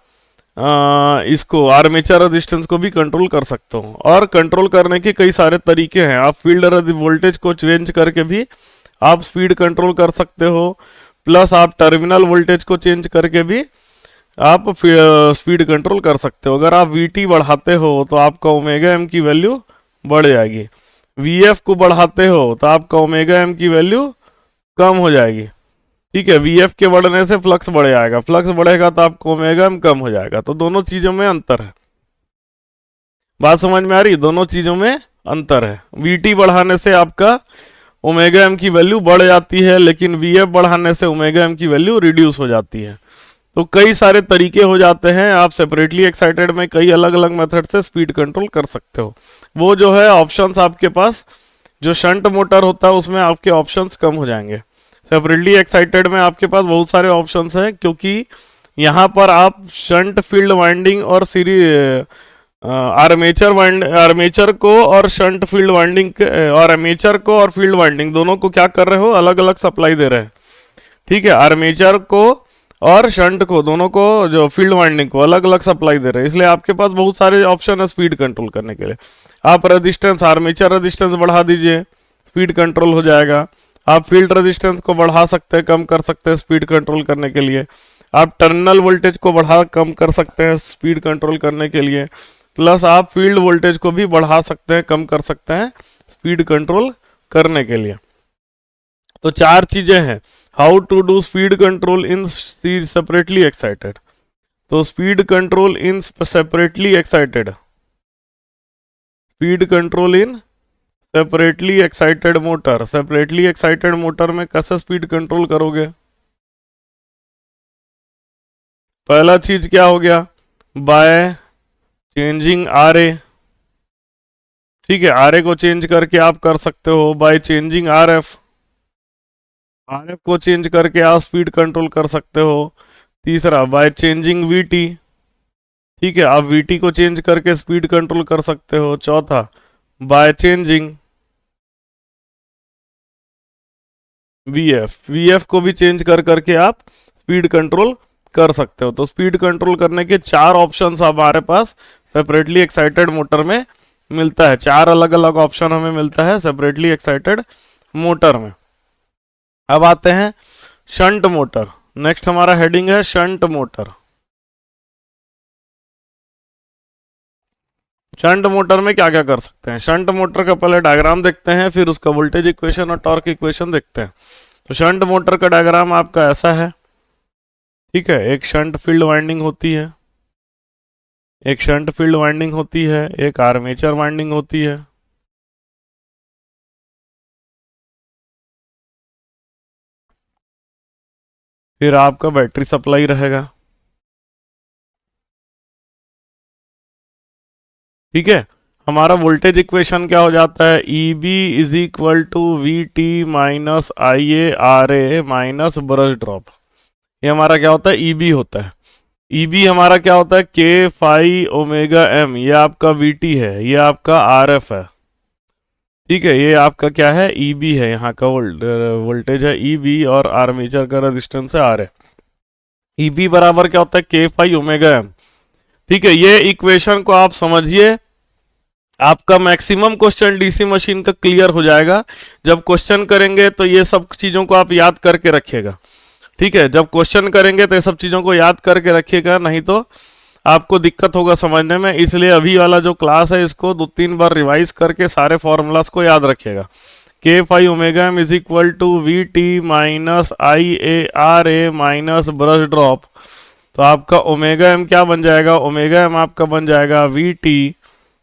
इसको आर्मेचर रेजिस्टेंस को भी कंट्रोल कर सकते हो। और कंट्रोल करने के कई सारे तरीके हैं। आप फील्ड वोल्टेज को चेंज करके भी आप स्पीड कंट्रोल कर सकते हो, प्लस आप टर्मिनल वोल्टेज को चेंज करके भी आप स्पीड कंट्रोल कर सकते हो। अगर आप वीटी बढ़ाते हो तो आपका ओमेगा एम की वैल्यू बढ़ जाएगी। वीएफ को बढ़ाते हो तो आपका ओमेगा एम की वैल्यू कम हो जाएगी। ठीक है, वीएफ के बढ़ने से फ्लक्स बढ़ जाएगा, फ्लक्स बढ़ेगा तो आपका ओमेगा एम कम हो जाएगा। तो दोनों चीजों में अंतर है। बात समझ में आ रही, दोनों चीजों में अंतर है। वीटी बढ़ाने से आपका ओमेगा एम की वैल्यू बढ़ जाती है लेकिन वीएफ बढ़ाने से ओमेगा एम की वैल्यू रिड्यूस हो जाती है। तो कई सारे तरीके हो जाते हैं। आप सेपरेटली एक्साइटेड में कई अलग अलग मेथड से स्पीड कंट्रोल कर सकते हो। वो जो है ऑप्शंस आपके पास, जो शंट मोटर होता है उसमें आपके ऑप्शंस कम हो जाएंगे। सेपरेटली एक्साइटेड में आपके पास बहुत सारे ऑप्शंस हैं, क्योंकि यहाँ पर आप शंट फील्ड वाइंडिंग और सीरीज आर्मेचर को और शंट फील्ड वाइंडिंग और आर्मेचर को और फील्ड वाइंडिंग दोनों को क्या कर रहे हो, अलग अलग सप्लाई दे रहे हैं। ठीक है, आर्मेचर को और शंट को, दोनों को, जो फील्ड वाइंडिंग को अलग अलग सप्लाई दे रहे हैं। इसलिए आपके पास बहुत सारे ऑप्शन है स्पीड कंट्रोल करने के लिए। आप रेजिस्टेंस, आर्मेचर रेजिस्टेंस बढ़ा दीजिए, स्पीड कंट्रोल हो जाएगा। आप फील्ड रेजिस्टेंस को बढ़ा सकते हैं, कम कर सकते हैं स्पीड कंट्रोल करने के लिए। आप टर्मिनल वोल्टेज को बढ़ा कम कर सकते हैं स्पीड कंट्रोल करने के लिए। प्लस आप फील्ड वोल्टेज को भी बढ़ा सकते हैं, कम कर सकते हैं स्पीड कंट्रोल करने के लिए। तो चार चीजें हैं। How to do speed control in separately excited. तो speed control in separately excited, speed control in separately excited motor. Separately excited motor में कैसे स्पीड कंट्रोल करोगे? पहला चीज क्या हो गया, बाय चेंजिंग आर ए। ठीक है, आर ए को चेंज करके आप कर सकते हो। By changing are F, R F को चेंज करके आप स्पीड कंट्रोल कर सकते हो। तीसरा बाय चेंजिंग वीटी। ठीक है, आप वीटी को चेंज करके स्पीड कंट्रोल कर सकते हो। चौथा बाय चेंजिंग वीएफ, वीएफ को भी चेंज कर करके आप स्पीड कंट्रोल कर सकते हो। तो स्पीड कंट्रोल करने के चार ऑप्शंस हमारे पास सेपरेटली एक्साइटेड मोटर में मिलता है। चार अलग अलग ऑप्शन हमें मिलता है सेपरेटली एक्साइटेड मोटर में। अब आते हैं शंट मोटर। नेक्स्ट हमारा हेडिंग है शंट मोटर। शंट मोटर में क्या क्या कर सकते हैं, शंट मोटर का पहले डायग्राम देखते हैं, फिर उसका वोल्टेज इक्वेशन और टॉर्क इक्वेशन देखते हैं। तो शंट मोटर का डायग्राम आपका ऐसा है, ठीक है। एक शंट फील्ड वाइंडिंग होती है, एक शंट फील्ड वाइंडिंग होती है, एक आर्मेचर वाइंडिंग होती है। फिर आपका बैटरी सप्लाई रहेगा, ठीक है। हमारा वोल्टेज इक्वेशन क्या हो जाता है, E B is equal to V T minus I A R A minus brush drop. ये हमारा क्या होता है, ई बी होता है। ई बी हमारा क्या होता है, के फाई ओमेगा एम, ये आपका वी टी है, ये आपका आर एफ है, ठीक है। ये आपका क्या है, ई बी है, यहाँ का वोल्टेज है ई बी, और आर्मेचर का रेजिस्टेंस है आर ए। ई बी बराबर क्या होता है, के फाई ओमेगा एम, ठीक है। ये इक्वेशन को आप समझिए, आपका मैक्सिमम क्वेश्चन डीसी मशीन का क्लियर हो जाएगा। जब क्वेश्चन करेंगे तो ये सब चीजों को आप याद करके रखिएगा, ठीक है। जब क्वेश्चन करेंगे तो ये सब चीजों को याद करके रखिएगा, नहीं तो आपको दिक्कत होगा समझने में। इसलिए अभी वाला जो क्लास है इसको 2-3 बार रिवाइज करके सारे फॉर्मूलाज को याद रखिएगा। K phi omega M is equal to V T minus I A R A minus brush drop. तो आपका ओमेगा एम क्या बन जाएगा, ओमेगा एम आपका बन जाएगा V T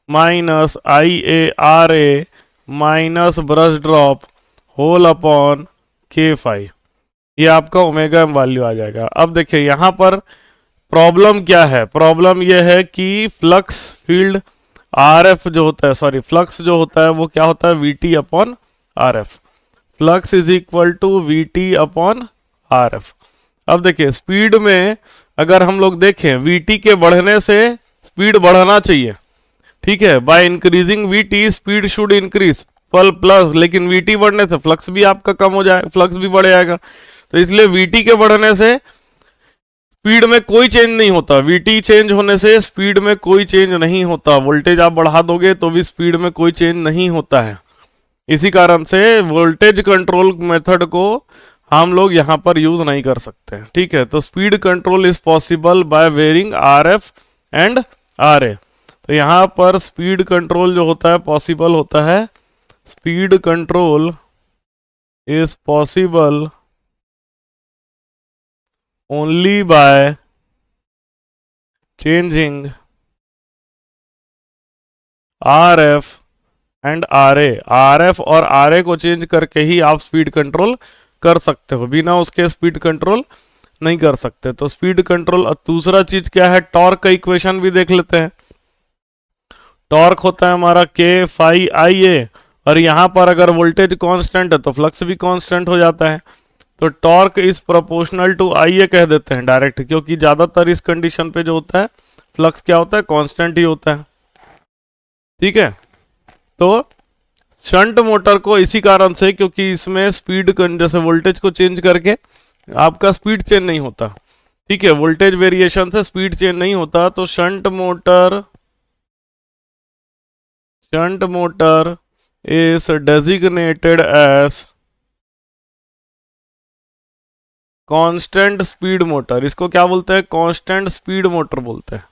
minus I A R A minus brush drop whole upon K phi. ये आपका ओमेगा एम वैल्यू आ जाएगा। अब देखिए यहाँ पर प्रॉब्लम क्या है, प्रॉब्लम ये है कि फ्लक्स फील्ड आर एफ जो होता है, सॉरी फ्लक्स जो होता है वो क्या होता है, V T upon R F. Flux is equal to V T upon R F. अब देखिए स्पीड में अगर हम लोग देखें, वी टी के बढ़ने से स्पीड बढ़ना चाहिए, ठीक है। By increasing we T speed should increase plus, लेकिन वी टी बढ़ने से फ्लक्स भी आपका कम हो जाए, फ्लक्स भी बढ़ जाएगा। तो इसलिए वी टी के बढ़ने से स्पीड में कोई चेंज नहीं होता, वीटी चेंज होने से स्पीड में कोई चेंज नहीं होता। वोल्टेज आप बढ़ा दोगे तो भी स्पीड में कोई चेंज नहीं होता है। इसी कारण से वोल्टेज कंट्रोल मेथड को हम लोग यहाँ पर यूज नहीं कर सकते हैं, ठीक है। तो speed control is possible by varying R F and R A. तो यहाँ पर स्पीड कंट्रोल जो होता है पॉसिबल होता है, speed control is possible only by changing RF and RA। RF और RA को चेंज करके ही आप स्पीड कंट्रोल कर सकते हो, बिना उसके स्पीड कंट्रोल नहीं कर सकते। तो स्पीड कंट्रोल। दूसरा चीज क्या है, टॉर्क का इक्वेशन भी देख लेते हैं। टॉर्क होता है हमारा के फाई आई ए, और यहां पर अगर वोल्टेज कांस्टेंट है तो फ्लक्स भी कांस्टेंट हो जाता है। तो टॉर्क इज प्रोपोर्शनल टू आई ए कह देते हैं डायरेक्ट, क्योंकि ज्यादातर इस कंडीशन पे जो होता है फ्लक्स क्या होता है, कांस्टेंट ही होता है, ठीक है। तो शंट मोटर को इसी कारण से, क्योंकि इसमें स्पीड जैसे वोल्टेज को चेंज करके आपका स्पीड चेंज नहीं होता, ठीक है। वोल्टेज वेरिएशन से स्पीड चेंज नहीं होता। तो shunt motor is designated as constant speed motor. इसको क्या बोलते हैं, कांस्टेंट स्पीड मोटर बोलते हैं।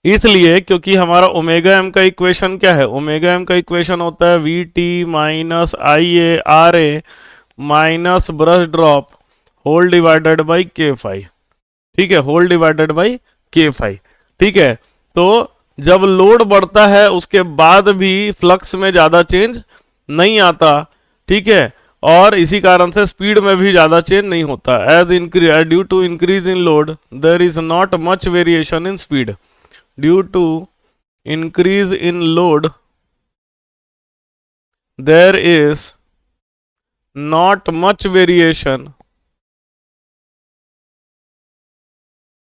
इसलिए क्योंकि हमारा ओमेगा एम का इक्वेशन क्या है, ओमेगा एम का इक्वेशन होता है V T minus I A R A minus brush drop whole divided by K phi, ठीक है, whole divided by K phi, ठीक है। तो जब लोड बढ़ता है उसके बाद भी फ्लक्स में ज्यादा चेंज नहीं आता, ठीक है। और इसी कारण से स्पीड में भी ज्यादा चेंज नहीं होता। As due to increase in load there is not much variation in speed. Due to increase in load there is not much variation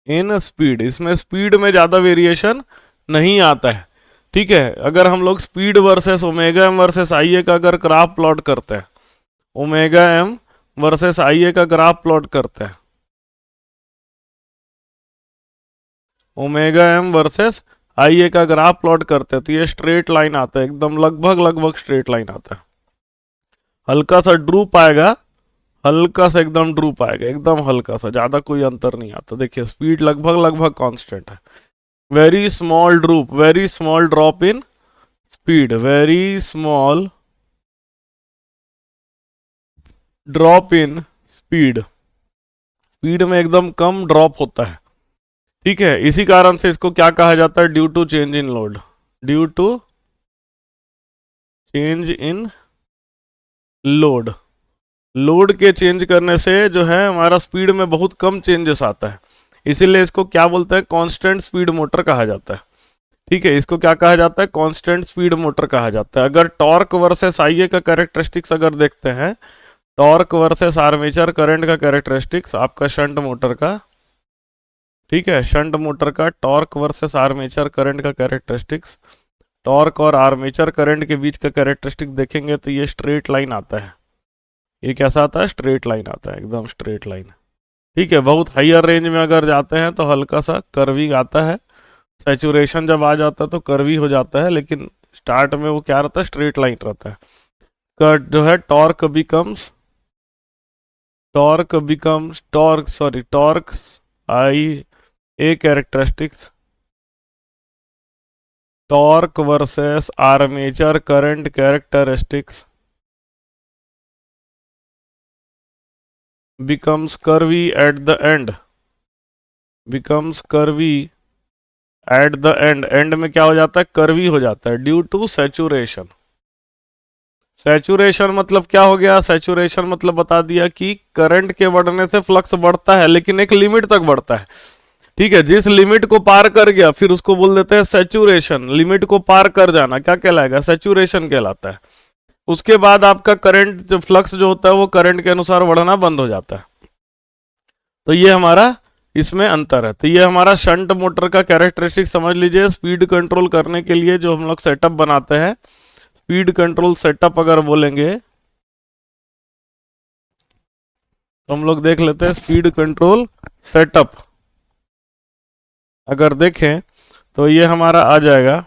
in speed. इसमें स्पीड में ज्यादा वेरिएशन नहीं आता है, ठीक है। अगर हम लोग speed versus omega M versus I A का अगर ग्राफ प्लॉट करते हैं, omega M versus I A का ग्राफ प्लॉट करते हैं, omega M versus I A का ग्राफ प्लॉट करते हैं, तो ये स्ट्रेट लाइन आता है, एकदम लगभग स्ट्रेट लाइन आता है। हल्का सा ड्रूप आएगा, हल्का सा एकदम ड्रूप आएगा, एकदम हल्का सा, ज्यादा कोई अंतर नहीं आता। देखिए स्पीड लगभग लगभग कांस्टेंट है। Very small drupe, very small drop in speed, very small drop in speed, speed में एकदम कम ड्रॉप होता है। ठीक है, इसी कारण से इसको क्या कहा जाता है, due to change in load, due to change in load. Load के चेंज करने से जो है हमारा स्पीड में बहुत कम चेंजेस आता है, इसीलिए इसको क्या बोलते हैं, कांस्टेंट स्पीड मोटर कहा जाता है। ठीक है, इसको क्या कहा जाता है, कांस्टेंट स्पीड मोटर कहा जाता है। अगर टॉर्क वर्सेस आईए का कैरेक्टरिस्टिक्स अगर देखते हैं, टॉर्क वर्सेस आर्मेचर करंट का कैरेक्टरिस्टिक्स आपका शंट मोटर का, ठीक है, शंट मोटर का टॉर्क वर्सेस आर्मेचर करंट का कैरेक्टरिस्टिक्स, टॉर्क और आर्मेचर करंट के बीच का कैरेक्टरिस्टिक देखेंगे तो ये स्ट्रेट लाइन आता है। ये कैसा आता है, स्ट्रेट लाइन आता है, एकदम स्ट्रेट लाइन। ठीक है, बहुत हायर रेंज में अगर जाते हैं तो हल्का सा कर्विंग आता है, सैचुरेशन जब आ जाता है तो कर्वी हो जाता है, लेकिन स्टार्ट में वो क्या रहता है, स्ट्रेट लाइन रहता है। कट जो है torque becomes I A characteristics, torque versus armature current characteristics becomes curvy at the end, becomes curvy at the end, and में क्या हो जाता है, कर्वी हो जाता है, ड्यू टू सैचुरेशन। सैचुरेशन मतलब क्या हो गया, सैचुरेशन मतलब बता दिया कि करंट के बढ़ने से फ्लक्स बढ़ता है लेकिन एक लिमिट तक बढ़ता है। ठीक है, जिस लिमिट को पार कर गया फिर उसको बोल देते हैं सैचुरेशन। लिमिट को पार कर जाना क्या कहलाएगा, सैचुरेशन कहलाता है। उसके बाद आपका करंट जो फ्लक्स जो होता है वो करंट के अनुसार बढ़ना बंद हो जाता है। तो ये हमारा इसमें अंतर है। तो ये हमारा शंट मोटर का कैरेक्टरिस्टिक समझ लीजिए। स्पीड कंट्रोल करने के लिए जो हम लोग सेटअप बनाते हैं, स्पीड कंट्रोल सेटअप अगर बोलेंगे तो हम लोग देख लेते हैं स्पीड कंट्रोल सेटअप। अगर देखें तो ये हमारा आ जाएगा,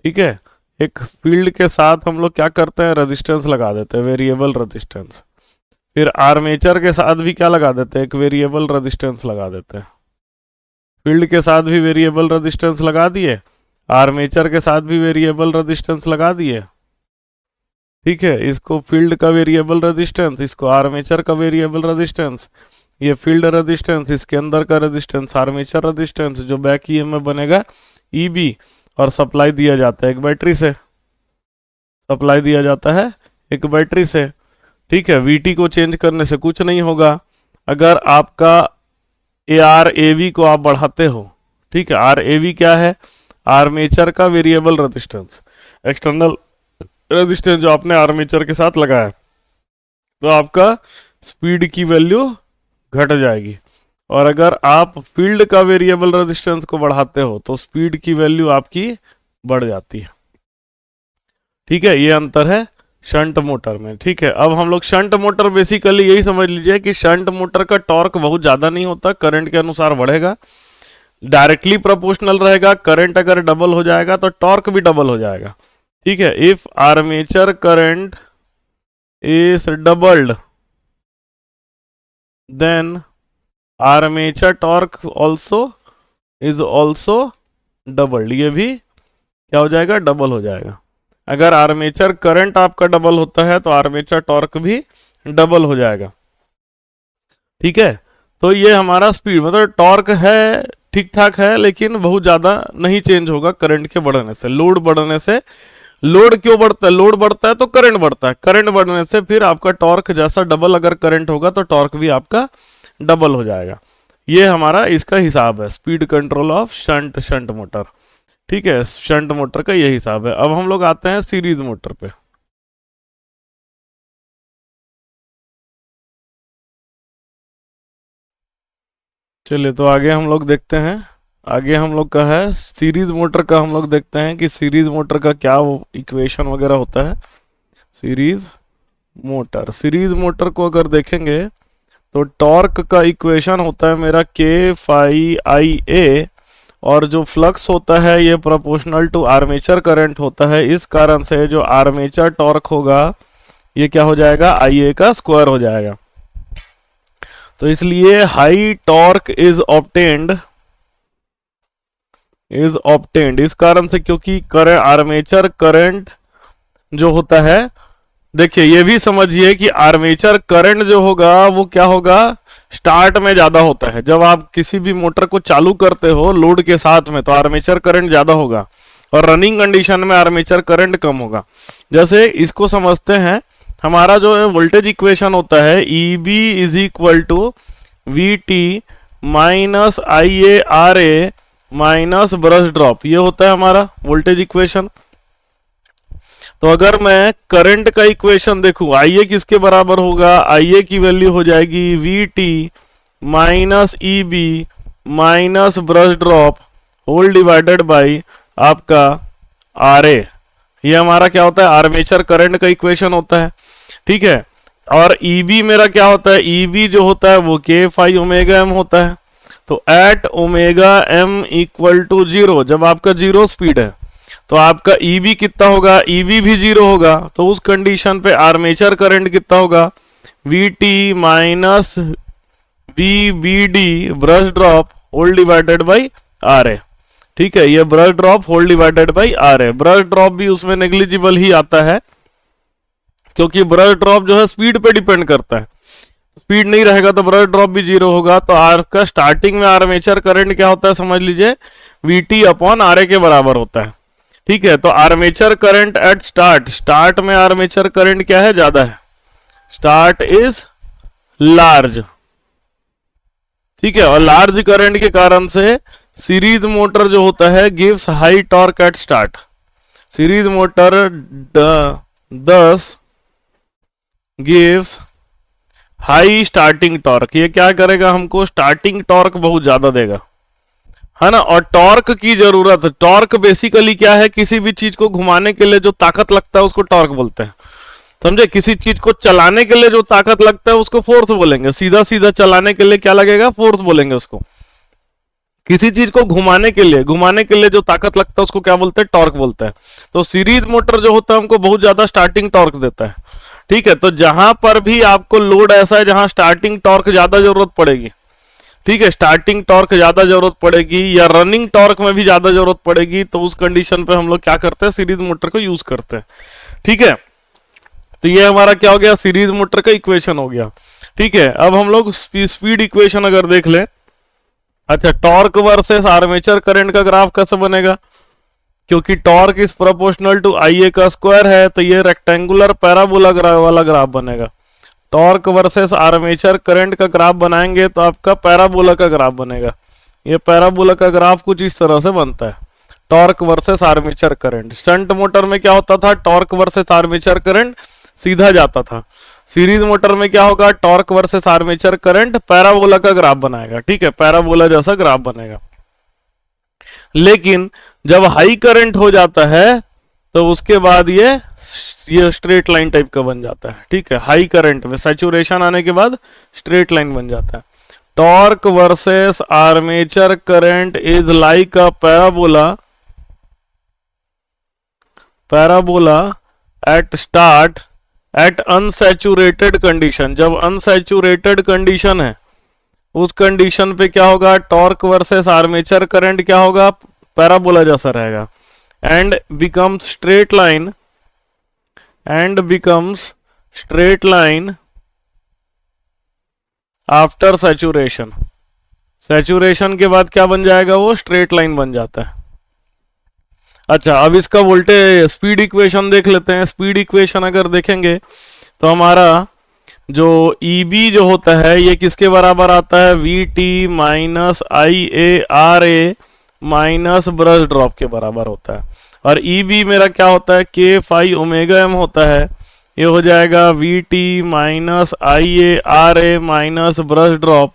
ठीक है। एक फील्ड के साथ हम लोग क्या करते हैं, रेजिस्टेंस लगा देते हैं, वेरिएबल रेजिस्टेंस। फिर आर्मेचर के साथ भी क्या लगा देते हैं, एक वेरिएबल रेजिस्टेंस लगा देते हैं। फील्ड के साथ भी वेरिएबल रेजिस्टेंस लगा दिए, आर्मेचर के साथ भी वेरिएबल रेजिस्टेंस लगा दिए। ठीक है, इसको फील्ड का वेरिएबल रेजिस्टेंस, इसको आर्मेचर का वेरिएबल रेजिस्टेंस, ये फील्ड रेजिस्टेंस, इसके अंदर का रेजिस्टेंस आर्मेचर रेजिस्टेंस, जो बैक ईएमएफ बनेगा ईबी, और सप्लाई दिया जाता है एक बैटरी से, सप्लाई दिया जाता है एक बैटरी से। ठीक है, वीटी को चेंज करने से कुछ नहीं होगा। अगर आपका आर ए वी को आप बढ़ाते हो, ठीक है, आर ए वी क्या है, आर्मेचर का वेरिएबल रेजिस्टेंस, एक्सटर्नल रेजिस्टेंस जो आपने आर्मेचर के साथ लगाया, तो आपका स्पीड की वैल्यू घट जाएगी। और अगर आप फील्ड का वेरिएबल रेजिस्टेंस को बढ़ाते हो तो स्पीड की वैल्यू आपकी बढ़ जाती है। ठीक है, ये अंतर है शंट मोटर में। ठीक है, अब हम लोग शंट मोटर बेसिकली यही समझ लीजिए कि शंट मोटर का टॉर्क बहुत ज़्यादा नहीं होता, करंट के अनुसार बढ़ेगा, डायरेक्टली प्रोपोर्शनल रहेगा। करंट अगर डबल हो जाएगा तो टॉर्क भी डबल हो जाएगा। ठीक है, if armature current is doubled then armature torque is also doubled, ये भी क्या हो जाएगा, डबल हो जाएगा। अगर आर्मेचर करंट आपका डबल होता है तो आर्मेचर टॉर्क भी डबल हो जाएगा। ठीक है, तो ये हमारा स्पीड मतलब टॉर्क है ठीक ठाक है, लेकिन बहुत ज्यादा नहीं चेंज होगा करंट के बढ़ने से, लोड बढ़ने से। लोड क्यों बढ़ता है, लोड बढ़ता है तो करंट बढ़ता है, करंट बढ़ने से फिर आपका टॉर्क जैसा डबल अगर करंट होगा तो टॉर्क भी आपका डबल हो जाएगा। ये हमारा इसका हिसाब है, speed control of shunt motor. ठीक है, शंट मोटर का ये हिसाब है। अब हम लोग आते हैं सीरीज मोटर पे। चलिए, तो आगे हम लोग देखते हैं, आगे हम लोग का है सीरीज मोटर का। हम लोग देखते हैं कि सीरीज मोटर का क्या इक्वेशन वगैरह होता है। सीरीज मोटर को अगर देखेंगे तो टॉर्क का इक्वेशन होता है मेरा के फाई आई ए, और जो फ्लक्स होता है ये प्रोपोर्शनल टू आर्मेचर करंट होता है। इस कारण से जो आर्मेचर टॉर्क होगा ये क्या हो जाएगा, आई ए का स्क्वायर हो जाएगा। तो इसलिए हाई टॉर्क इज ऑब्टेन्ड इस कारण से, क्योंकि करंट, आर्मेचर करंट जो होता है, देखिए ये भी समझिए कि आर्मेचर करंट जो होगा वो क्या होगा, स्टार्ट में ज्यादा होता है। जब आप किसी भी मोटर को चालू करते हो लोड के साथ में तो आर्मेचर करंट ज्यादा होगा, और रनिंग कंडीशन में आर्मेचर करंट कम होगा। जैसे इसको समझते हैं, हमारा जो है वोल्टेज इक्वेशन होता है E B is equal to V T minus I A R A minus brush drop, ये होता है हमारा वोल्टेज इक्वेशन। तो अगर मैं करंट का इक्वेशन देखूं, आई ए किसके बराबर होगा, आई ए की वैल्यू हो जाएगी V T minus E B minus brush drop whole divided by आपका आर ए। ये हमारा क्या होता है, आर्मेचर करंट का इक्वेशन होता है, ठीक है। और ई बी मेरा क्या होता है, ई बी जो होता है वो के फाई ओमेगा एम होता है। तो at omega M equal to zero, जब आपका जीरो स्पीड है तो आपका ई बी कितना होगा, ई बी भी जीरो होगा। तो उस कंडीशन पे आर्मेचर करंट कितना होगा, V T minus V B D brush drop whole divided by R A, ठीक है। ये brush drop whole divided by R A, brush drop भी उसमें नेग्लिजिबल ही आता है, क्योंकि ब्रश ड्रॉप जो है स्पीड पे डिपेंड करता है। स्पीड नहीं रहेगा तो ब्रश ड्रॉप भी जीरो होगा। तो आपका स्टार्टिंग में आर्मेचर करंट क्या होता है, समझ लीजिए we T upon R A के बराबर होता है, ठीक है। तो आर्मेचर करंट एट स्टार्ट में आर्मेचर करंट क्या है, ज्यादा है, स्टार्ट इज लार्ज, ठीक है। और लार्ज करंट के कारण से सीरीज मोटर जो होता है gives high torque eight start. Series motor 10 gives high starting torque, ये क्या करेगा, हमको स्टार्टिंग टॉर्क बहुत ज्यादा देगा, है ना। और टॉर्क की जरूरत है, टॉर्क बेसिकली क्या है, किसी भी चीज को घुमाने के लिए जो ताकत लगता है उसको टॉर्क बोलते हैं, समझे। किसी चीज को चलाने के लिए जो ताकत लगता है उसको फोर्स बोलेंगे, सीधा सीधा चलाने के लिए क्या लगेगा, फोर्स बोलेंगे उसको। किसी चीज को घुमाने के लिए जो ताकत लगता है उसको क्या बोलते हैं, टॉर्क बोलते हैं। तो सीरीज मोटर जो होता है हमको बहुत ज्यादा स्टार्टिंग टॉर्क देता है, ठीक है। तो जहां पर भी आपको लोड ऐसा है जहां स्टार्टिंग टॉर्क ज्यादा जरूरत पड़ेगी, ठीक है, स्टार्टिंग टॉर्क ज्यादा जरूरत पड़ेगी या रनिंग टॉर्क में भी ज्यादा जरूरत पड़ेगी, तो उस कंडीशन पे हम लोग क्या करते हैं, सीरीज मोटर को यूज करते हैं, ठीक है। तो ये हमारा क्या हो गया, सीरीज मोटर का इक्वेशन हो गया, ठीक है। अब हम लोग स्पीड इक्वेशन अगर देख ले, अच्छा, टॉर्क वर्सेस आर्मेचर करंट का ग्राफ कैसे बनेगा, क्योंकि torque is proportional to I A का स्क्वायर है, तो ये रेक्टेंगुलर पैराबोला वाला ग्राफ बनेगा। टॉर्क वर्सेस आर्मेचर करंट का ग्राफ बनाएंगे तो आपका पैराबोला का ग्राफ बनेगा। ये पैराबोला का ग्राफ कुछ इस तरह से बनता है, torque versus armature current. Shunt motor में क्या होता था, टॉर्क वर्सेस आर्मेचर करंट सीधा जाता था। सीरीज मोटर में क्या होगा, torque versus armature current parabola का ग्राफ बनाएगा, ठीक है, पैराबोला जैसा ग्राफ बनेगा। लेकिन जब हाई करंट हो जाता है तो उसके बाद ये स्ट्रेट लाइन टाइप का बन जाता है, ठीक है। हाई करंट में सैचुरेशन आने के बाद स्ट्रेट लाइन बन जाता है। Torque versus armature current is like a parabola at start at unsaturated condition. जब अनसैचुरेटेड कंडीशन है उस कंडीशन पे क्या होगा, टॉर्क वर्सेस आर्मेचर करंट क्या होगा, पैराबोला जैसा रहेगा, and becomes straight line after saturation. Saturation के बाद क्या बन जाएगा, वो स्ट्रेट लाइन बन जाता है। अच्छा, अब इसका वोल्टेज स्पीड इक्वेशन देख लेते हैं। स्पीड इक्वेशन अगर देखेंगे तो हमारा जो EB जो होता है ये किसके बराबर आता है, VT minus IA minus brush drop के बराबर होता है। और EB मेरा क्या होता है, K फाई ओमेगा M होता है। ये हो जाएगा VT minus IA minus brush drop,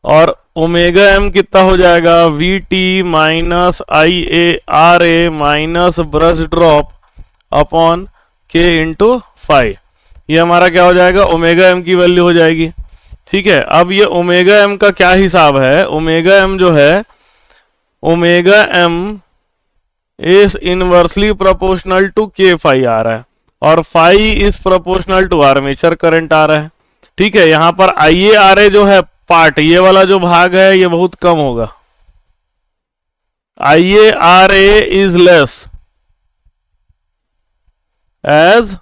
और ओमेगा M कितना हो जाएगा, VT minus IA minus brush drop upon K into phi. ये हमारा क्या हो जाएगा, ओमेगा M की वैल्यू हो जाएगी, ठीक है। अब ये ओमेगा M का क्या हिसाब है, ओमेगा M जो है, omega M is inversely proportional to K phi आ रहा है, और phi is proportional to armature current आ रहा है। ठीक है, यहां पर IaRa जो है पार्ट, ये वाला जो भाग है ये बहुत कम होगा। IaRa is less as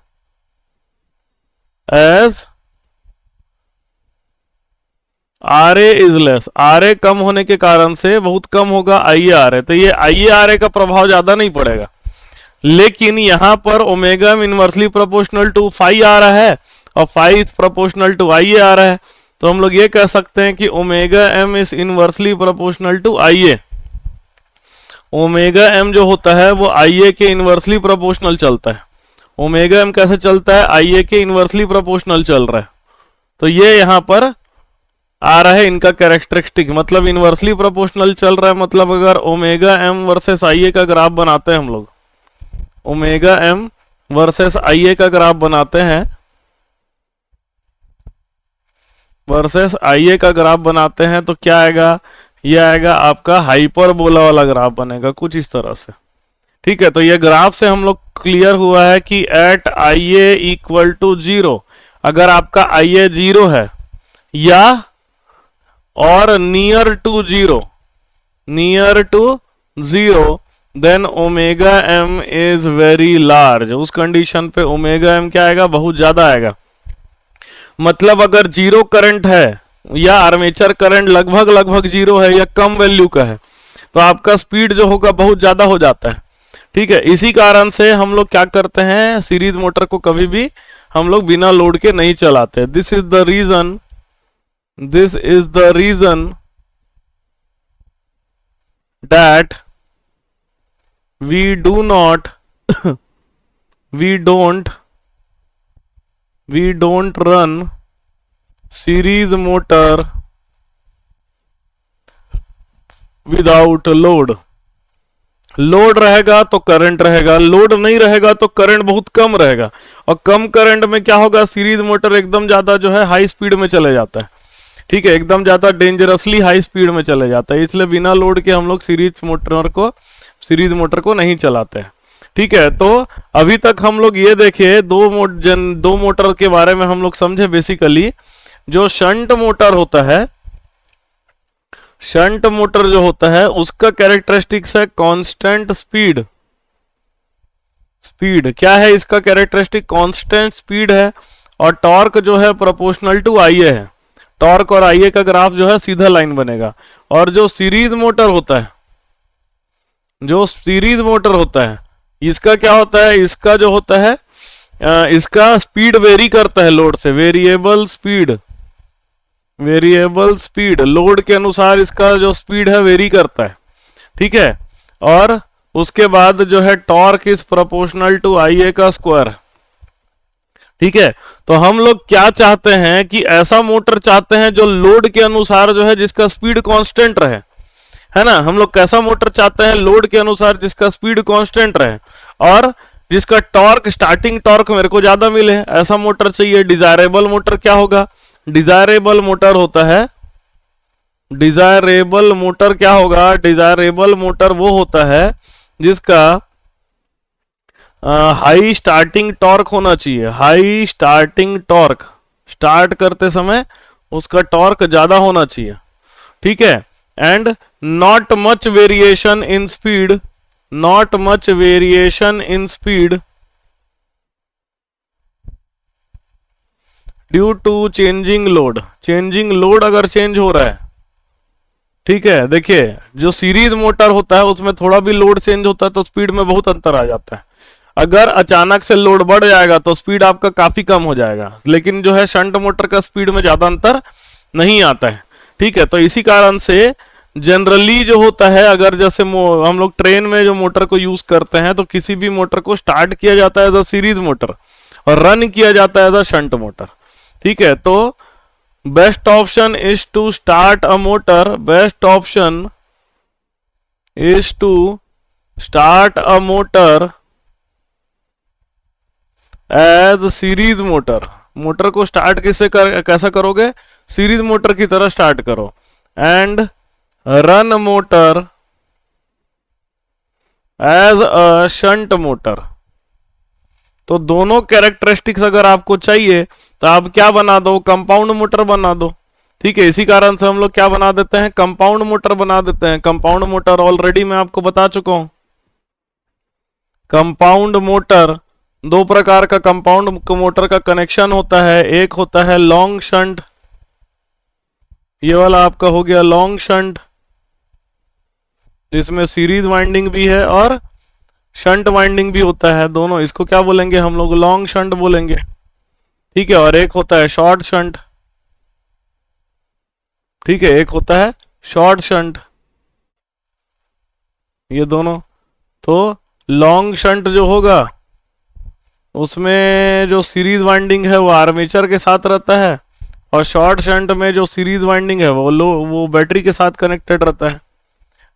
RA is less, RA कम होने के कारण से बहुत कम होगा IaRa, तो ये IaRa का प्रभाव ज्यादा नहीं पड़ेगा। लेकिन यहां पर omega inversely proportional to phi आ रहा है और phi is proportional to IA आ रहा है, तो हम लोग ये कह सकते हैं कि omega m is inversely proportional to IA। Omega m जो होता है वो IA के इनवर्सली प्रोपोर्शनल चलता है। ओमेगा m कैसे चलता है? IA के इनवर्सली प्रोपोर्शनल चल रहा है, तो ये यहां पर आ रहा है इनका कैरेक्टरिस्टिक, मतलब इनवर्सली प्रोपोर्शनल चल रहा है। मतलब अगर ओमेगा m वर्सेस IA का ग्राफ बनाते हैं हम लोग, ओमेगा m वर्सेस IA का ग्राफ बनाते हैं, वर्सेस IA का ग्राफ बनाते हैं, तो क्या आएगा? ये आएगा आपका हाइपरबोला वाला ग्राफ बनेगा कुछ इस तरह से। ठीक है, तो ये ग्राफ से हम लोग क्लियर हुआ है कि एट IA इक्वल टू 0, अगर आपका IA 0 है या और near to 0, then omega m is very large. उस कंडीशन पे ओमेगा m क्या आएगा? बहुत ज्यादा आएगा। मतलब अगर 0 करंट है या आर्मेचर करंट लगभग 0 है या कम वैल्यू का है, तो आपका स्पीड जो होगा बहुत ज्यादा हो जाता है। ठीक है, इसी कारण से हम लोग क्या करते हैं, सीरीज मोटर को कभी भी हम लोग बिना लोड के नहीं चलाते। This is the reason that we don't run series motor without load। Load रहेगा तो करंट रहेगा, लोड नहीं रहेगा तो करंट बहुत कम रहेगा, और कम करंट में क्या होगा? सीरीज मोटर एकदम ज्यादा जो है हाई स्पीड में चले जाता है। ठीक है, एकदम ज्यादा डेंजरसली हाई स्पीड में चले जाता है, इसलिए बिना लोड के हम लोग सीरीज मोटर को नहीं चलाते हैं। ठीक है, तो अभी तक हम लोग ये देखे दो मोटर के बारे में हम लोग समझे। बेसिकली जो शंट मोटर होता है, शंट मोटर जो होता है उसका कैरेक्टरिस्टिक्स है कांस्टेंट स्पीड। क्या है इसका कैरेक्टरिस्टिक? कांस्टेंट स्पीड है, और टॉर्क जो है प्रोपोर्शनल टू IA है। टॉर्क और IA का ग्राफ जो है सीधा लाइन बनेगा। और जो सीरीज मोटर होता है, इसका क्या होता है? इसका जो होता है इसका स्पीड वेरी करता है लोड से, वेरिएबल स्पीड लोड के अनुसार इसका जो स्पीड है वेरी करता है। ठीक है, और उसके बाद जो है torque is proportional to IA का स्क्वायर। ठीक है, तो हम लोग क्या चाहते हैं कि ऐसा मोटर चाहते हैं जो लोड के अनुसार जो है जिसका स्पीड कांस्टेंट रहे, है ना। हम लोग कैसा मोटर चाहते हैं? लोड के अनुसार जिसका स्पीड कांस्टेंट रहे और जिसका टॉर्क, स्टार्टिंग टॉर्क मेरे को ज्यादा मिले, ऐसा मोटर चाहिए। डिजायरेबल मोटर क्या होगा? डिजायरेबल मोटर क्या होगा? डिजायरेबल मोटर वो होता है जिसका हाई स्टार्टिंग टॉर्क होना चाहिए। हाई स्टार्टिंग टॉर्क, स्टार्ट करते समय उसका टॉर्क ज्यादा होना चाहिए। ठीक है, and not much variation in speed due to changing load अगर चेंज हो रहा है। ठीक है, देखिए जो सीरीज मोटर होता है उसमें थोड़ा भी लोड चेंज होता है तो स्पीड में बहुत अंतर आ जाता है। अगर अचानक से लोड बढ़ जाएगा तो स्पीड आपका काफी कम हो जाएगा, लेकिन जो है शंट मोटर का स्पीड में ज्यादा अंतर नहीं आता है। ठीक है, तो इसी कारण से जनरली जो होता है, अगर जैसे हम लोग ट्रेन में जो मोटर को यूज करते हैं तो किसी भी मोटर को स्टार्ट किया जाता है एज अ सीरीज मोटर और रन किया जाता है एज अ शंट मोटर। ठीक है, तो best option is to start a motor, as series motor को स्टार्ट कैसा करोगे? सीरीज मोटर की तरह स्टार्ट करो। And run motor as a shunt motor, तो दोनों कैरेक्टरिस्टिक्स अगर आपको चाहिए तो आप क्या बना दो, कंपाउंड मोटर बना दो। ठीक है, इसी कारण से हम लोग क्या बना देते हैं, कंपाउंड मोटर बना देते हैं। कंपाउंड मोटर ऑलरेडी मैं आपको बता चुका हूं। कंपाउंड मोटर, दो प्रकार का कंपाउंड मोटर का कनेक्शन होता है। एक होता है लॉन्ग शंट, ये वाला आपका हो गया लॉन्ग शंट, जिसमें सीरीज वाइंडिंग भी है और शंट वाइंडिंग भी होता है दोनों। इसको क्या बोलेंगे हम लोग, लॉन्ग शंट बोलेंगे। ठीक है, और एक होता है शॉर्ट शंट। ठीक है, एक होता है शॉर्ट शंट, ये दोनों। तो लॉन्ग शंट जो होगा उसमें जो सीरीज वाइंडिंग है वो आर्मेचर के साथ रहता है, और शॉर्ट शंट में जो सीरीज वाइंडिंग है वो बैटरी के साथ कनेक्टेड रहता है।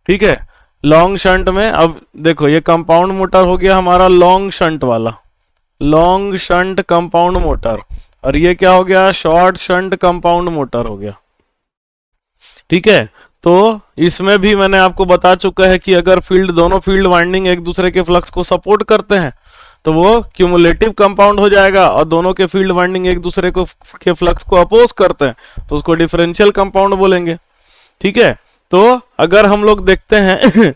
ठीक है, लॉन्ग शंट में, अब देखो ये कंपाउंड मोटर हो गया हमारा लॉन्ग शंट वाला, लॉन्ग शंट कंपाउंड मोटर, और ये क्या हो गया, शॉर्ट शंट कंपाउंड मोटर हो गया। ठीक है, तो इसमें भी मैंने आपको बता चुका है कि अगर दोनों फील्ड वाइंडिंग एक दूसरे के फ्लक्स को सपोर्ट करते हैं तो वो क्यूमुलेटिव कंपाउंड हो जाएगा, और दोनों के फील्ड वाइंडिंग एक दूसरे के फ्लक्स को अपोज करते हैं तो उसको डिफरेंशियल कंपाउंड बोलेंगे। ठीक है, तो अगर हम लोग देखते हैं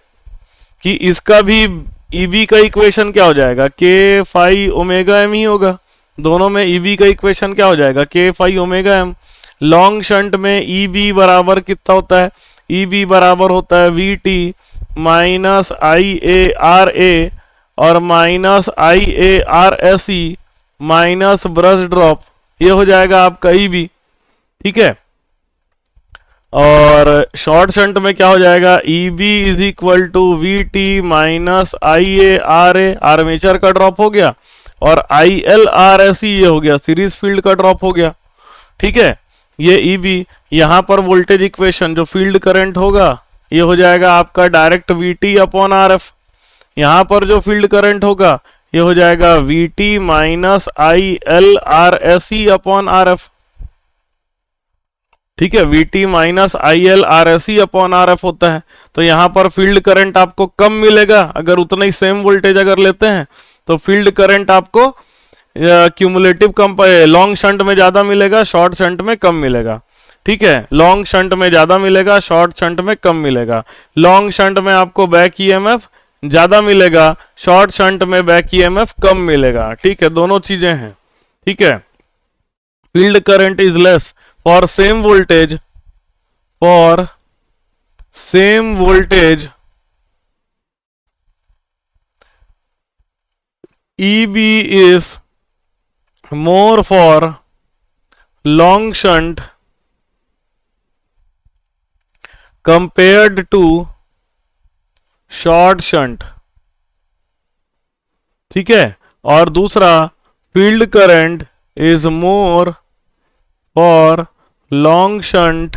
कि इसका भी ईबी का इक्वेशन क्या हो जाएगा, के फाई ओमेगा एम ही होगा। दोनों में ईबी का इक्वेशन क्या हो जाएगा, K phi omega M. Long shunt में ईबी बराबर कितना होता है, ईबी बराबर होता है V T minus I A R A और minus I A R S E minus brush drop, ये हो जाएगा आपका ईबी। ठीक है, और शॉर्ट शंट में क्या हो जाएगा, EB is equal to V T minus I A R A, armature का ड्रॉप हो गया, और I L R S E ये हो गया सीरीज फील्ड का ड्रॉप हो गया। ठीक है, ये ईबी, यहां पर वोल्टेज इक्वेशन जो फील्ड करंट होगा ये हो जाएगा आपका direct we T upon R F. यहां पर जो फील्ड करंट होगा ये हो जाएगा वी टी माइनस आई एल आर एस ई अपॉन आर एफ। ठीक है, वी टी माइनस आई एल आर एस ई अपॉन आर एफ होता है। तो यहां पर फील्ड करंट आपको कम मिलेगा, अगर उतना ही सेम वोल्टेज अगर लेते हैं तो फील्ड करंट आपको क्यूमुलेटिव लॉन्ग शंट में ज्यादा मिलेगा, शॉर्ट शंट में कम मिलेगा। ठीक है, लॉन्ग शंट में ज्यादा मिलेगा, शॉर्ट शंट में कम मिलेगा। लॉन्ग शंट में आपको बैक ईएमएफ ज्यादा मिलेगा, शॉर्ट शंट में बैक ईएमएफ कम मिलेगा। ठीक है, दोनों चीजें हैं। ठीक है, field current is less for same voltage, for same voltage EB is more for long shunt compared to short shunt। ठीक है, और दूसरा field current is more for long shunt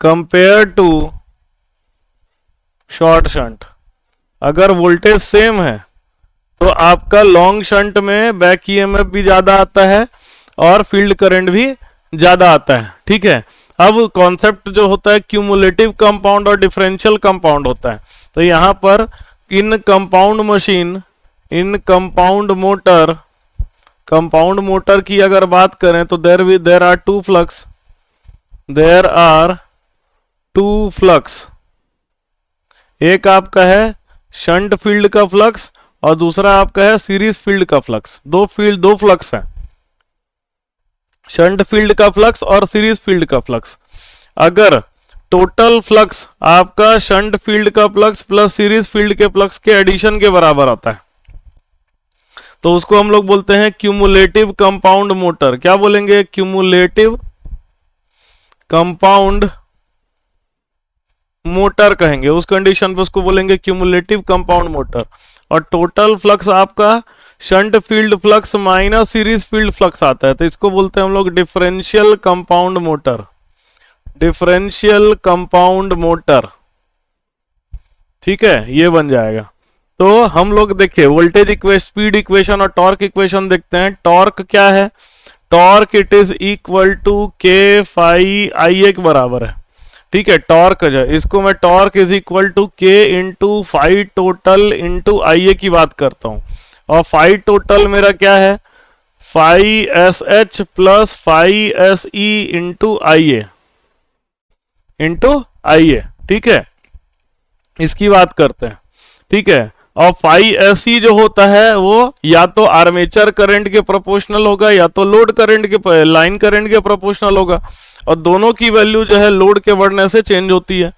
compare to short shunt. अगर वोल्टेज सेम है तो आपका लॉन्ग शंट में बैक ईएमएफ भी ज्यादा आता है और फील्ड करंट भी ज्यादा आता है। ठीक है, अब कॉन्सेप्ट जो होता है क्यूमुलेटिव कंपाउंड और डिफरेंशियल कंपाउंड होता है। तो यहां पर in compound machine, in compound motor की अगर बात करें तो there are two flux, there are two flux. एक आपका है शंट फील्ड का फ्लक्स और दूसरा आपका है सीरीज फील्ड का फ्लक्स। दो फ्लक्स है, शंट फील्ड का फ्लक्स और सीरीज फील्ड का फ्लक्स। अगर टोटल फ्लक्स आपका शंट फील्ड का फ्लक्स प्लस सीरीज फील्ड के फ्लक्स के एडिशन के बराबर आता है तो उसको हम लोग बोलते हैं क्यूमुलेटिव कंपाउंड मोटर। क्या बोलेंगे, क्यूमुलेटिव कंपाउंड मोटर कहेंगे, उस कंडीशन पे उसको बोलेंगे क्यूमुलेटिव कंपाउंड मोटर। और टोटल फ्लक्स आपका shunt field flux minus series field flux आता है तो इसको बोलते हैं हम लोग differential compound motor, differential compound motor. ठीक है, ये बन जाएगा। तो हम लोग देखिए वोल्टेज इक्वेशन, स्पीड इक्वेशन और टॉर्क इक्वेशन देखते हैं। टॉर्क क्या है, torque it is equal to K phi I A के बराबर है। ठीक है, टॉर्क जो इसको मैं टॉर्क इज इक्वल टू के into five total into I ए की बात करता हूं, और फाइव टोटल मेरा क्या है, phi S H plus phi S E into I A, ठीक है, इसकी बात करते हैं। ठीक है, और फाइव एस ई जो होता है वो या तो आर्मेचर करंट के प्रोपोर्शनल होगा या तो लोड करंट के, लाइन करंट के प्रोपोर्शनल होगा, और दोनों की वैल्यू जो है लोड के बढ़ने से चेंज होती है।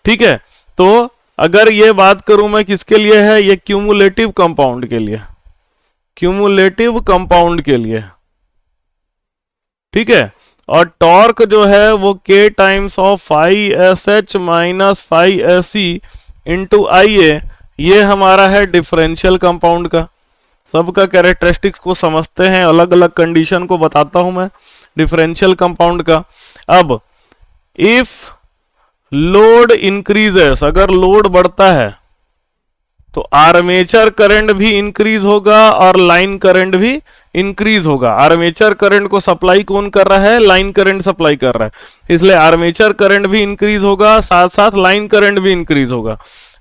ठीक है, तो अगर ये बात करूं मैं किसके लिए है, ये क्यूमुलेटिव कंपाउंड के लिए, क्यूमुलेटिव कंपाउंड के लिए। ठीक है, और टॉर्क जो है वो k times of phi S H minus phi S E into I A, ये हमारा है डिफरेंशियल कंपाउंड का। सबका कैरेक्टरिस्टिक्स को समझते हैं, अलग अलग कंडीशन को बताता हूं मैं डिफरेंशियल कंपाउंड का। अब इफ लोड इंक्रीजेस, अगर लोड बढ़ता है तो आर्मेचर करंट भी इंक्रीज होगा और लाइन करंट भी इंक्रीज होगा। आर्मेचर करंट को सप्लाई कौन कर रहा है, लाइन करंट सप्लाई कर रहा है, इसलिए आर्मेचर करंट भी इंक्रीज होगा, साथ साथ लाइन करंट भी इंक्रीज होगा।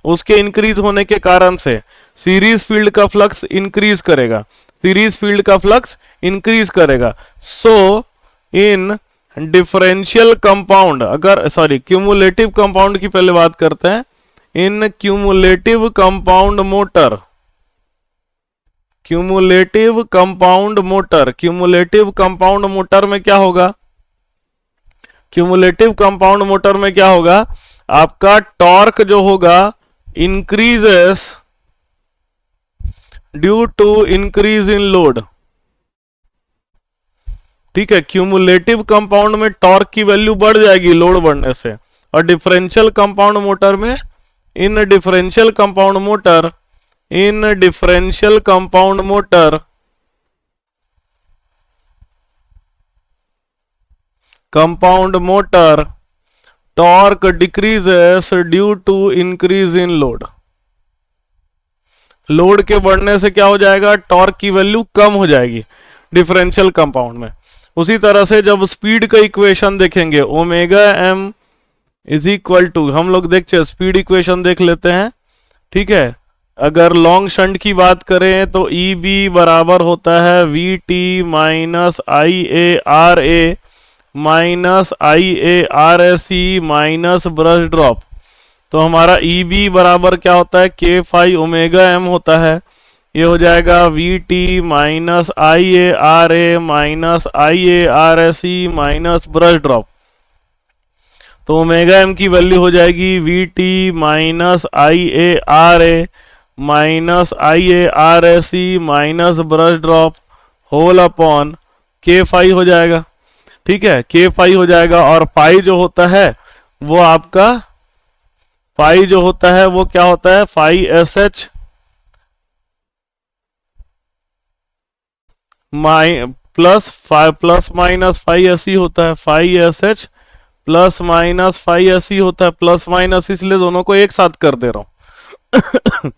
उसके इंक्रीज होने के कारण से सीरीज फील्ड का फ्लक्स इंक्रीज करेगा, सीरीज फील्ड का फ्लक्स इंक्रीज करेगा। सो इन डिफरेंशियल कंपाउंड, अगर सॉरी क्यूमुलेटिव कंपाउंड की पहले बात करते हैं, in cumulative compound motor, cumulative compound motor, cumulative compound motor में क्या होगा, क्यूमुलेटिव कंपाउंड मोटर में क्या होगा, आपका टॉर्क जो होगा increases due to increase in load. ठीक है, क्यूमुलेटिव कंपाउंड में टॉर्क की वैल्यू बढ़ जाएगी लोड बढ़ने से, और डिफरेंशियल कंपाउंड मोटर में, in differential compound motor, in differential compound motor compound motor torque decreases due to increase in load. Load के बढ़ने से क्या हो जाएगा, टॉर्क की वैल्यू कम हो जाएगी डिफरेंशियल कंपाउंड में। उसी तरह से जब स्पीड का इक्वेशन देखेंगे, omega M is equal to, हम लोग देखते स्पीड इक्वेशन देख लेते हैं। ठीक है, अगर लॉन्ग शंट की बात करें तो ई बी बराबर होता है V T minus I A R A minus I A R S E minus brush drop. तो हमारा ई बी बराबर क्या होता है, के फाइव ओमेगा एम होता है, ये हो जाएगा V T minus I A R A minus I A R S E minus brush drop. तो ओमेगा एम की वैल्यू हो जाएगी V T minus I A R A minus I A R S E minus brush drop whole upon K phi हो जाएगा। ठीक है, के फाइव हो जाएगा, और फाइव जो होता है वो आपका, फाइव जो होता है वो क्या होता है, phi S H plus minus phi S ई होता है, phi S H plus minus phi S ई होता है, प्लस माइनस इसलिए दोनों को एक साथ कर दे रहा हूं।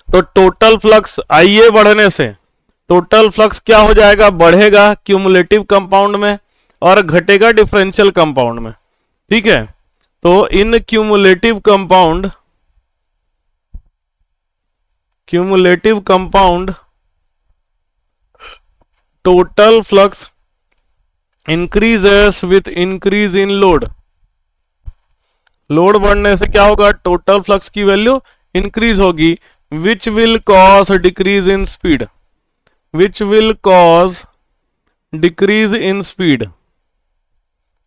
तो टोटल फ्लक्स आईए बढ़ने से टोटल फ्लक्स क्या हो जाएगा, बढ़ेगा क्यूमुलेटिव कंपाउंड में और घटेगा डिफरेंशियल कंपाउंड में। ठीक है, तो in cumulative compound total flux increases with increase in load. Load बढ़ने से क्या होगा, टोटल फ्लक्स की वैल्यू इंक्रीज होगी, which will cause decrease in speed, which will cause decrease in speed.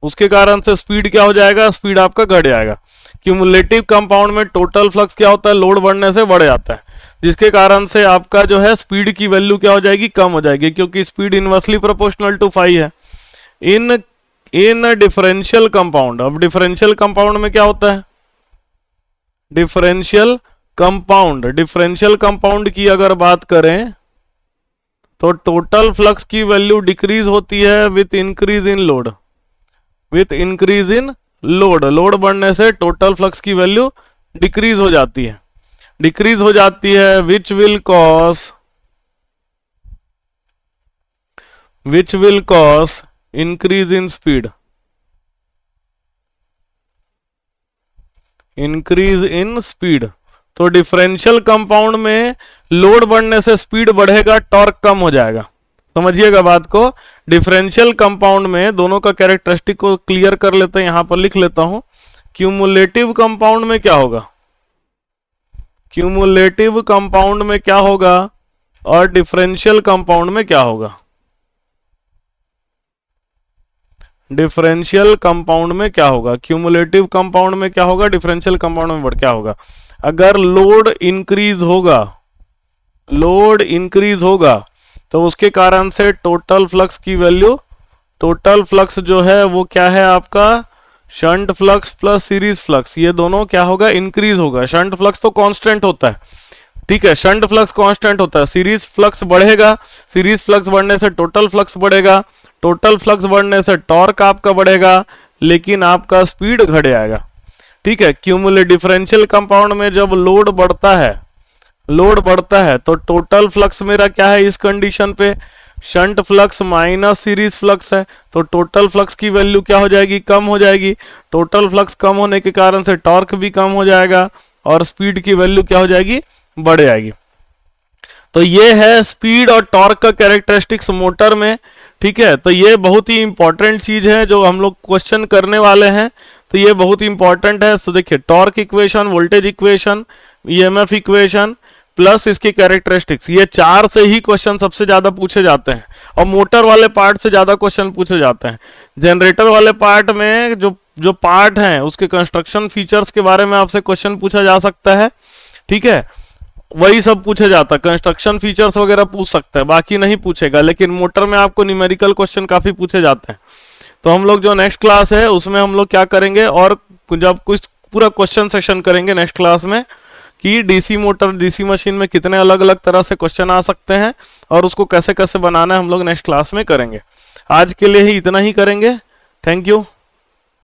उसके कारण से स्पीड क्या हो जाएगा, स्पीड आपका घट जाएगा। क्यूमुलेटिव कंपाउंड में टोटल फ्लक्स क्या होता है, लोड बढ़ने से बढ़ जाता है, जिसके कारण से आपका जो है स्पीड की वैल्यू क्या हो जाएगी, कम हो जाएगी, क्योंकि speed inversely proportional to phi है। इन डिफरेंशियल कंपाउंड, अब डिफरेंशियल कंपाउंड में क्या होता है, डिफरेंशियल कंपाउंड की अगर बात करें तो टोटल फ्लक्स की वैल्यू डिक्रीज होती है with increase in load, with increase in load. Load बढ़ने से टोटल फ्लक्स की वैल्यू डिक्रीज हो जाती है, डिक्रीज हो जाती है, विच will cause increase in speed. Increase in speed. तो डिफरेंशियल कंपाउंड में लोड बढ़ने से स्पीड बढ़ेगा, टॉर्क कम हो जाएगा। समझिएगा बात को। डिफरेंशियल कंपाउंड में दोनों का कैरेक्टरिस्टिक को क्लियर कर लेते हैं, यहां पर लिख लेता हूं। क्यूमुलेटिव कंपाउंड में क्या होगा, क्यूमुलेटिव कंपाउंड में क्या होगा और डिफरेंशियल कंपाउंड में क्या होगा। डिफरेंशियल कंपाउंड में क्या होगा, क्यूमुलेटिव कंपाउंड में क्या होगा, डिफरेंशियल कंपाउंड में क्या होगा। अगर लोड इंक्रीज होगा, लोड इंक्रीज होगा तो उसके कारण से टोटल फ्लक्स की वैल्यू, टोटल फ्लक्स जो है वो क्या है आपका, shunt flux plus series flux, ये दोनों क्या होगा, इंक्रीज होगा। शंट फ्लक्स तो कांस्टेंट होता है, ठीक है, शंट फ्लक्स कांस्टेंट होता है। सीरीज फ्लक्स बढ़ेगा, सीरीज फ्लक्स बढ़ने से टोटल फ्लक्स बढ़ेगा, टोटल फ्लक्स बढ़ने से टॉर्क आपका बढ़ेगा, लेकिन आपका स्पीड घट जाएगा। ठीक है, क्यूमुलेटिव डिफरेंशियल कंपाउंड में जब लोड बढ़ता है, लोड बढ़ता है तो टोटल फ्लक्स मेरा क्या है इस कंडीशन पे, shunt flux minus series flux है, तो टोटल फ्लक्स की वैल्यू क्या हो जाएगी, कम हो जाएगी। टोटल फ्लक्स कम होने के कारण से टॉर्क भी कम हो जाएगा और स्पीड की वैल्यू क्या हो जाएगी, बढ़ जाएगी। तो ये है स्पीड और टॉर्क का कैरेक्टरिस्टिक्स मोटर में। ठीक है, तो ये बहुत ही इंपॉर्टेंट चीज है जो हम लोग क्वेश्चन करने वाले हैं, तो ये बहुत ही इंपॉर्टेंट है। तो देखिए, torque equation, voltage equation, EMF equation plus इसके कैरेक्टरिस्टिक्स, ये चार से ही क्वेश्चन सबसे ज्यादा पूछे जाते हैं और मोटर वाले पार्ट से ज्यादा क्वेश्चन पूछे जाते हैं। जनरेटर वाले पार्ट में जो पार्ट हैं उसके कंस्ट्रक्शन फीचर्स के बारे में आपसे क्वेश्चन पूछा जा सकता है। ठीक है, वही सब पूछा जाता है, कंस्ट्रक्शन फीचर्स वगैरह पूछ सकता है, बाकी नहीं पूछेगा। लेकिन मोटर में आपको न्यूमेरिकल क्वेश्चन काफी पूछे जाते हैं। तो हम लोग जो नेक्स्ट क्लास है उसमें हम लोग क्या करेंगे, और जब कुछ पूरा क्वेश्चन सेशन करेंगे नेक्स्ट क्लास में कि डीसी मोटर, डीसी मशीन में कितने अलग अलग तरह से क्वेश्चन आ सकते हैं और उसको कैसे कैसे बनाना है, हम लोग नेक्स्ट क्लास में करेंगे। आज के लिए ही इतना ही करेंगे। Thank you.